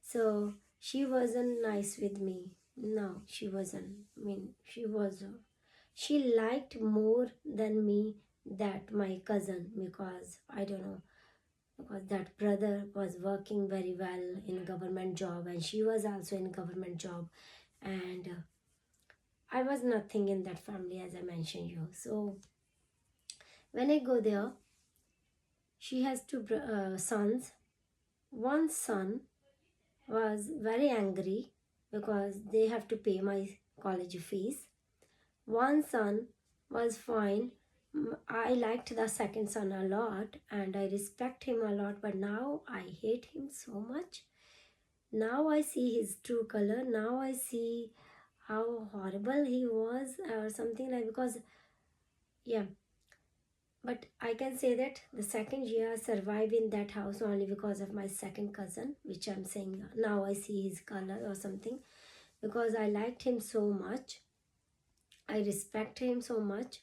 So she wasn't nice with me. No, she wasn't. I mean, she was. She liked more than me that my cousin, because I don't know, because that brother was working very well in a government job and she was also in a government job, and I was nothing in that family, as I mentioned you. So when I go there, she has two sons. One son was very angry because they have to pay my college fees. One son was fine. I liked the second son a lot and I respect him a lot, but now I hate him so much. Now I see his true color. Now I see how horrible he was, or something like, because yeah. But I can say that the second year I survived in that house only because of my second cousin, which I'm saying now I see his color or something, because I liked him so much. I respect him so much,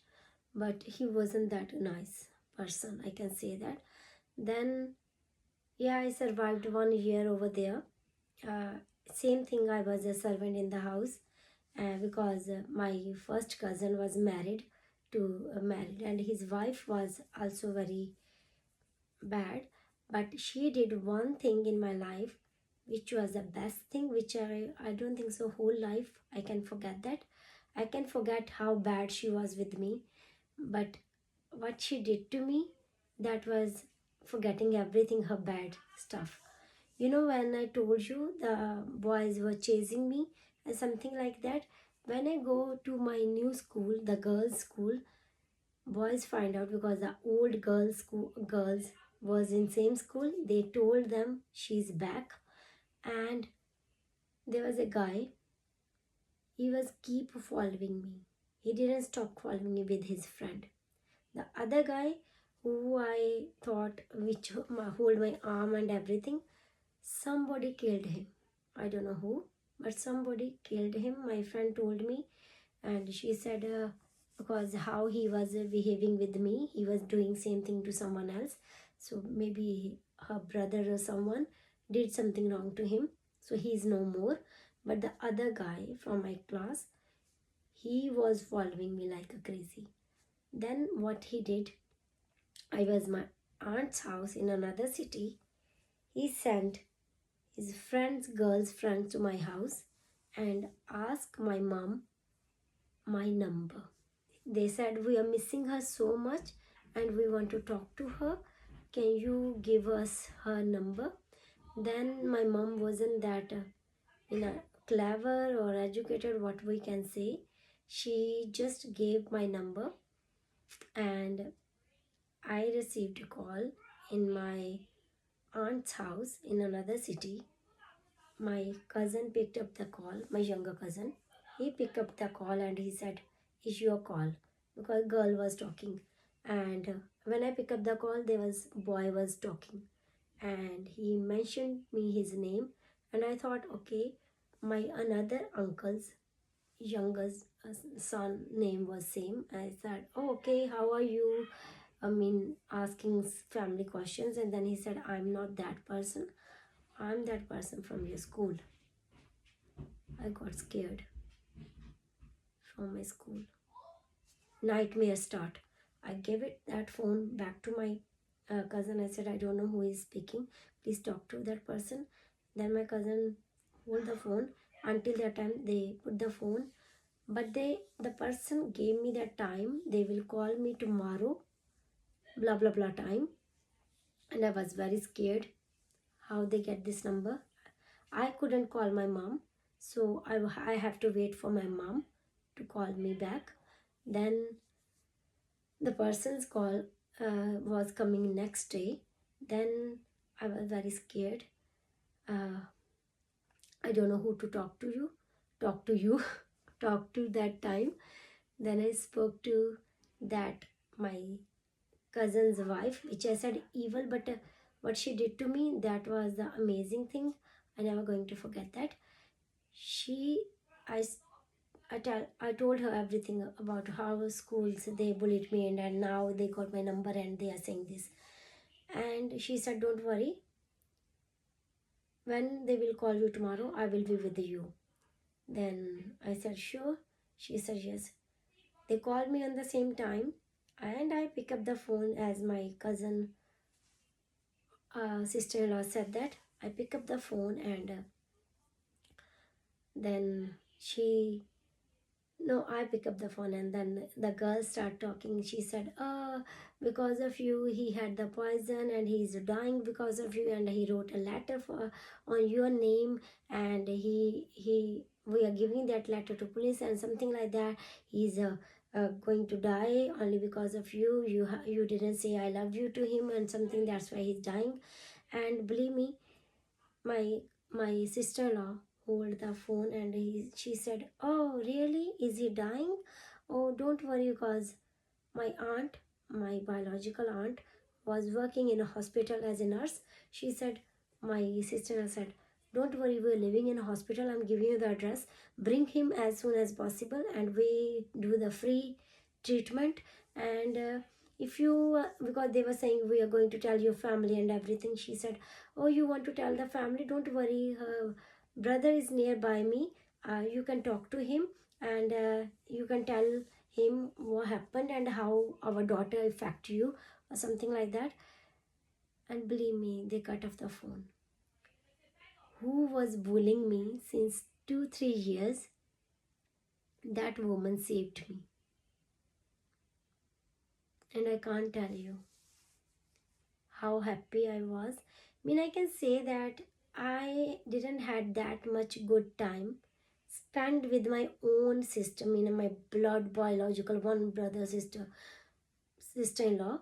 but he wasn't that nice person. I can say that. Then, yeah, I survived 1 year over there. Uh, Same thing, I was a servant in the house because my first cousin was married, and his wife was also very bad, but she did one thing in my life which was the best thing, which I don't think so whole life I can forget that. I can forget how bad she was with me, but what she did to me, that was forgetting everything, her bad stuff. You know, when I told you the boys were chasing me and something like that, when I go to my new school, the girls school, boys find out because the old girls was in same school. They told them she's back, and there was a guy. He was keep following me. He didn't stop following me with his friend. The other guy, who I thought which hold my arm and everything, somebody killed him. I don't know who, but somebody killed him. My friend told me, and she said because how he was behaving with me, he was doing same thing to someone else. So maybe her brother or someone did something wrong to him. So he's no more. But the other guy from my class, he was following me like a crazy. Then what he did, I was my aunt's house in another city. He sent his friends, girls' friends to my house and asked my mom my number. They said, we are missing her so much and we want to talk to her. Can you give us her number? Then my mom wasn't that clever or educated, what we can say. She just gave my number, and I received a call in my aunt's house in another city. My cousin picked up the call, my younger cousin. He picked up the call and he said, "Is your call?" Because girl was talking. And when I picked up the call, there was boy was talking, and he mentioned me his name, and I thought, okay, my another uncle's youngest son name was same. I said, oh, okay, how are you? I mean, asking family questions, and then he said, I'm not that person. I'm that person from your school. I got scared from my school. Nightmare start. I gave it that phone back to my cousin. I said, I don't know who is speaking. Please talk to that person. Then my cousin hold the phone. Until that time, they put the phone. But the person gave me that time. They will call me tomorrow. Blah blah blah time. And I was very scared. How they get this number? I couldn't call my mom. So I have to wait for my mom to call me back. Then the person's call was coming next day. Then I was very scared. uh, I don't know who to talk to you, talk to that time. Then I spoke to that my cousin's wife, which I said evil, but what she did to me, that was the amazing thing. I never going to forget that. She, I, s- I told her everything about how schools they bullied me, and now they got my number and they are saying this. And she said, "Don't worry. When they will call you tomorrow, I will be with you." Then I said, "Sure." She said, "Yes." They called me on the same time, and I pick up the phone as my cousin sister-in-law said that. I pick up the phone, and then she no, I pick up the phone, and then the girl start talking. She said, because of you, he had the poison and he's dying because of you, and he wrote a letter for on your name, and we are giving that letter to police and something like that. He's going to die only because of you. You didn't say I love you to him and something. That's why he's dying." And believe me, my my sister-in-law hold the phone, and she said, "Oh really, is he dying? Oh, don't worry, because my aunt, my biological aunt, was working in a hospital as a nurse." She said, my sister said, "Don't worry, we're living in a hospital. I'm giving you the address. Bring him as soon as possible, and we do the free treatment. And if you, because they were saying we are going to tell your family and everything." She said, "Oh, you want to tell the family? Don't worry. Her brother is nearby me. You can talk to him, and you can tell him what happened and how our daughter affect you," or something like that. And believe me, they cut off the phone. Who was bullying me since 2 3 years? That woman saved me. And I can't tell you how happy I was. I mean, I can say that I didn't had that much good time spent with my own sister, I mean my blood biological one brother sister-in-law.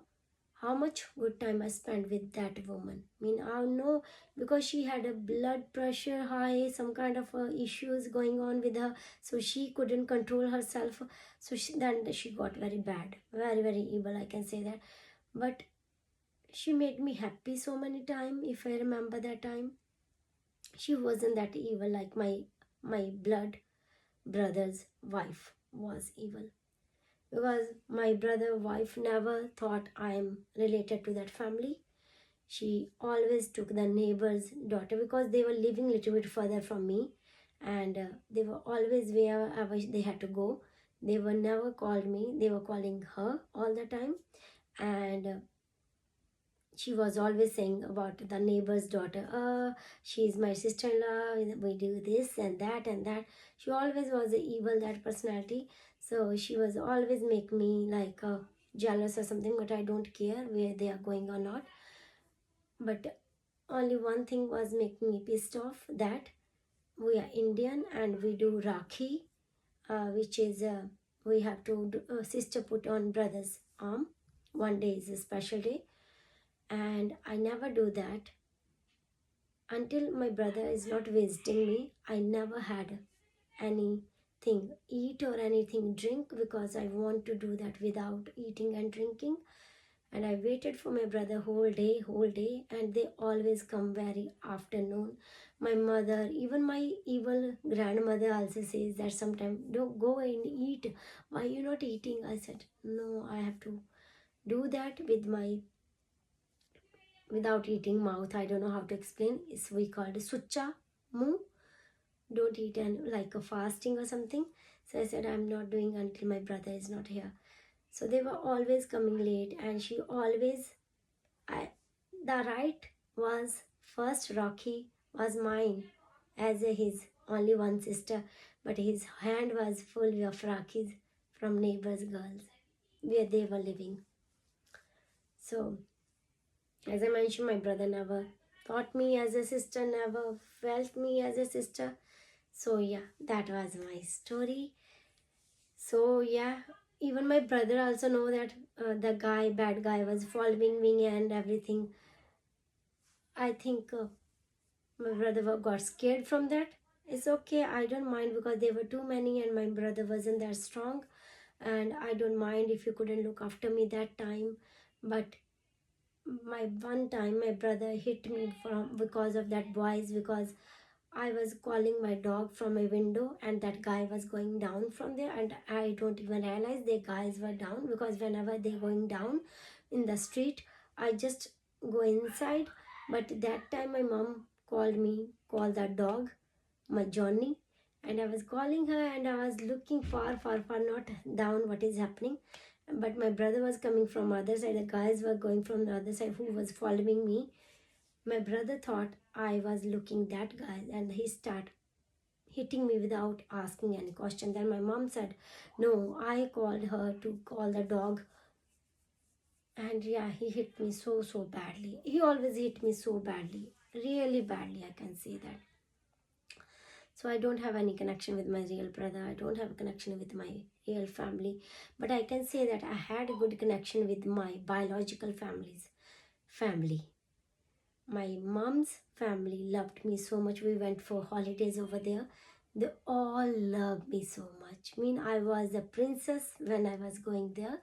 How much good time I spent with that woman. I mean, I know, because she had a blood pressure high, some kind of issues going on with her, so she couldn't control herself. So then she got very bad, very very evil. I can say that, but she made me happy so many times. If I remember that time, she wasn't that evil like my blood brother's wife was evil, because my brother wife never thought I am related to that family. She always took the neighbor's daughter, because they were living a little bit further from me, and they were always wherever they had to go. They were never called me, they were calling her all the time. And she was always saying about the neighbor's daughter, she's my sister-in-law, we do this and that and that. She always was a evil, that personality. So she was always make me like jealous or something, but I don't care where they are going or not. But only one thing was making me pissed off, that we are Indian and we do Rakhi, which is we have to do, sister put on brother's arm. One day is a special day, and I never do that until my brother is not visiting me. I never had anything eat or anything drink, because I want to do that without eating and drinking. And I waited for my brother whole day, and they always come very afternoon. My mother, even my evil grandmother also says that sometimes, "Don't go and eat. Why you not eating?" I said, "No, I have to do that with my without eating mouth." I don't know how to explain. It's we called sucha mu. Don't eat and like a fasting or something. So I said, "I'm not doing until my brother is not here." So they were always coming late, and she always I, the right was first Rocky was mine, as his only one sister, but his hand was full of Rakis from neighbors' girls where they were living. So, as I mentioned, my brother never thought me as a sister, never felt me as a sister. So yeah, that was my story. So yeah, even my brother also know that the guy, bad guy, was following me and everything. I think my brother got scared from that. It's okay, I don't mind because there were too many and my brother wasn't that strong. And I don't mind if you couldn't look after me that time. But my one time my brother hit me from because of that boys, because I was calling my dog from a window and that guy was going down from there, and I don't even realize the guys were down, because whenever they're going down in the street, I just go inside. But that time my mom called me, called that dog, my Johnny, and I was calling her and I was looking far, far, far, not down what is happening. But my brother was coming from other side. The guys were going from the other side who was following me. My brother thought I was looking that guy and he started hitting me without asking any question. Then my mom said, no, I called her to call the dog. And yeah, he hit me so, so badly. He always hit me so badly. Really badly, I can say that. So I don't have any connection with my real brother. I don't have a connection with my real family. But I can say that I had a good connection with my biological family. My mom's family loved me so much. We went for holidays over there. They all loved me so much. I mean, I was a princess when I was going there.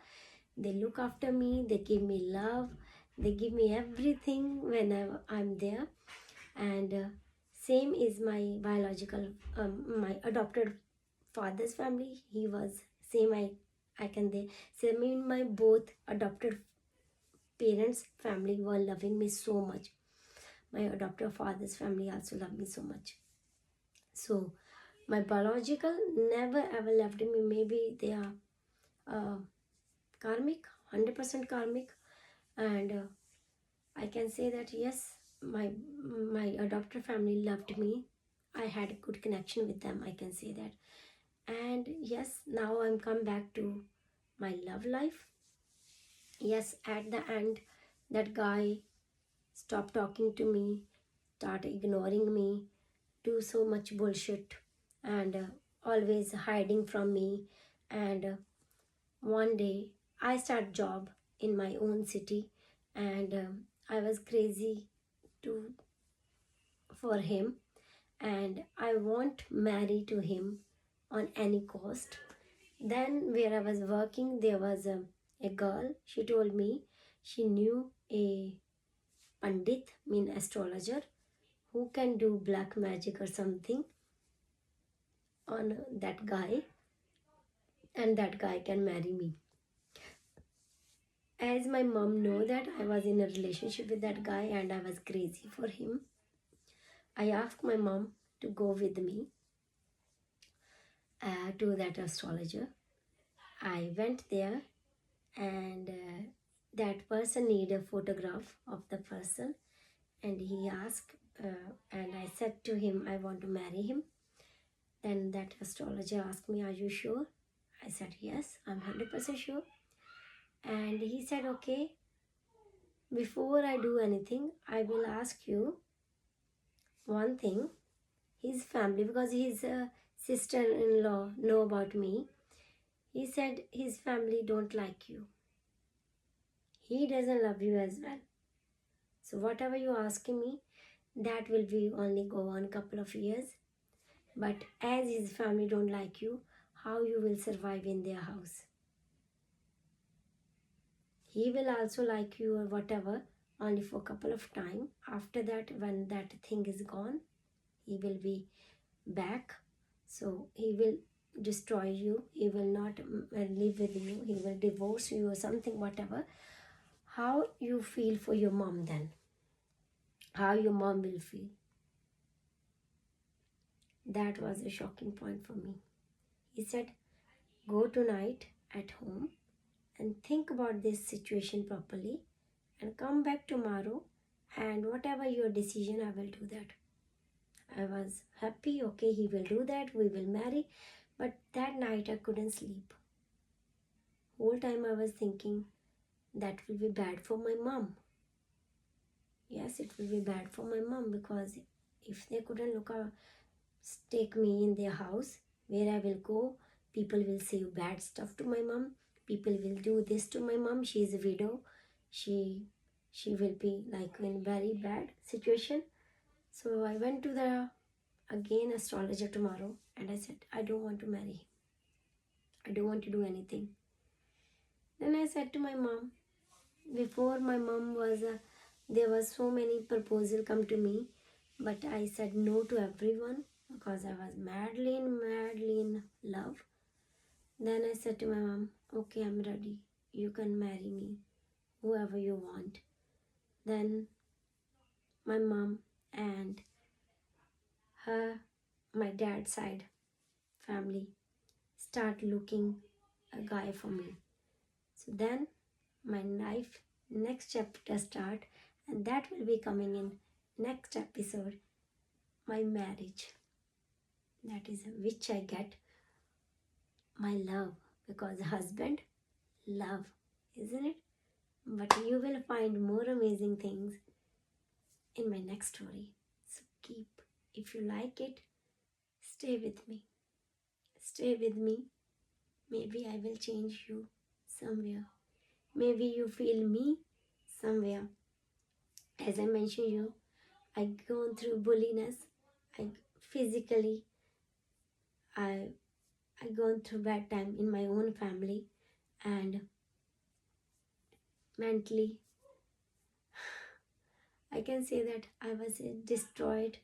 They look after me, they give me love, they give me everything whenever I'm there. And same is my biological, my adopted father's family. He was same. I can they same in my both adopted parents' family were loving me so much. My adopted father's family also loved me so much. So my biological never ever left me. Maybe they are uh, karmic, 100% karmic, and I can say that yes, my adopted family loved me. I had a good connection with them. I can say that, and yes, now I'm come back to my love life. Yes, at the end, that guy stopped talking to me, start ignoring me, do so much bullshit, and always hiding from me. And one day I start job in my own city, and I was crazy to for him, and I won't marry to him on any cost. Then where I was working, there was a girl. She told me she knew a pandit, mean astrologer, who can do black magic or something on that guy, and that guy can marry me. As my mom know that I was in a relationship with that guy and I was crazy for him, I asked my mom to go with me to that astrologer. I went there, and that person need a photograph of the person, and he asked, and I said to him I want to marry him. Then that astrologer asked me, are you sure? I said yes, I'm 100% sure. And he said, okay, before I do anything, I will ask you one thing. His family, because his sister-in-law know about me, he said his family don't like you. He doesn't love you as well. So whatever you asking me, that will be only go on couple of years. But as his family don't like you, how you will survive in their house? He will also like you or whatever, only for a couple of time. After that, when that thing is gone, he will be back. So he will destroy you. He will not live with you. He will divorce you or something, whatever. How you feel for your mom then? How your mom will feel? That was a shocking point for me. He said, go tonight at home and think about this situation properly and come back tomorrow, and whatever your decision, I will do that. I was happy, okay, he will do that, we will marry. But that night I couldn't sleep. Whole time I was thinking that will be bad for my mom. Yes, it will be bad for my mom, because if they couldn't look take me in their house where I will go. People will say bad stuff to my mom. People will do this to my mom. She is a widow. She will be like in very bad situation. So I went to the again astrologer tomorrow and I said I don't want to marry him. I don't want to do anything. Then I said to my mom, before my mom was there was so many proposal come to me, but I said no to everyone because I was madly in love. Then I said to my mom, okay, I'm ready, you can marry me, whoever you want. Then my mom and her my dad's side family start looking a guy for me. So then my life next chapter start, and that will be coming in next episode, my marriage. That is which I get my love, because husband love, isn't it? But you will find more amazing things in my next story. So keep, if you like it, stay with me. Stay with me. Maybe I will change you somewhere. Maybe you feel me somewhere. As I mentioned you, I gone through bulliness. I physically I I gone through bad time in my own family, and mentally I can say that I was a destroyed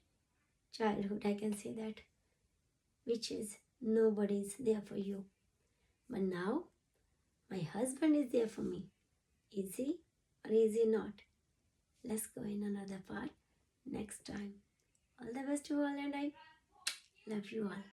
childhood. I can say that, which is nobody's there for you. But now my husband is there for me. Is he or is he not? Let's go in another part next time. All the best to all, and I love you all.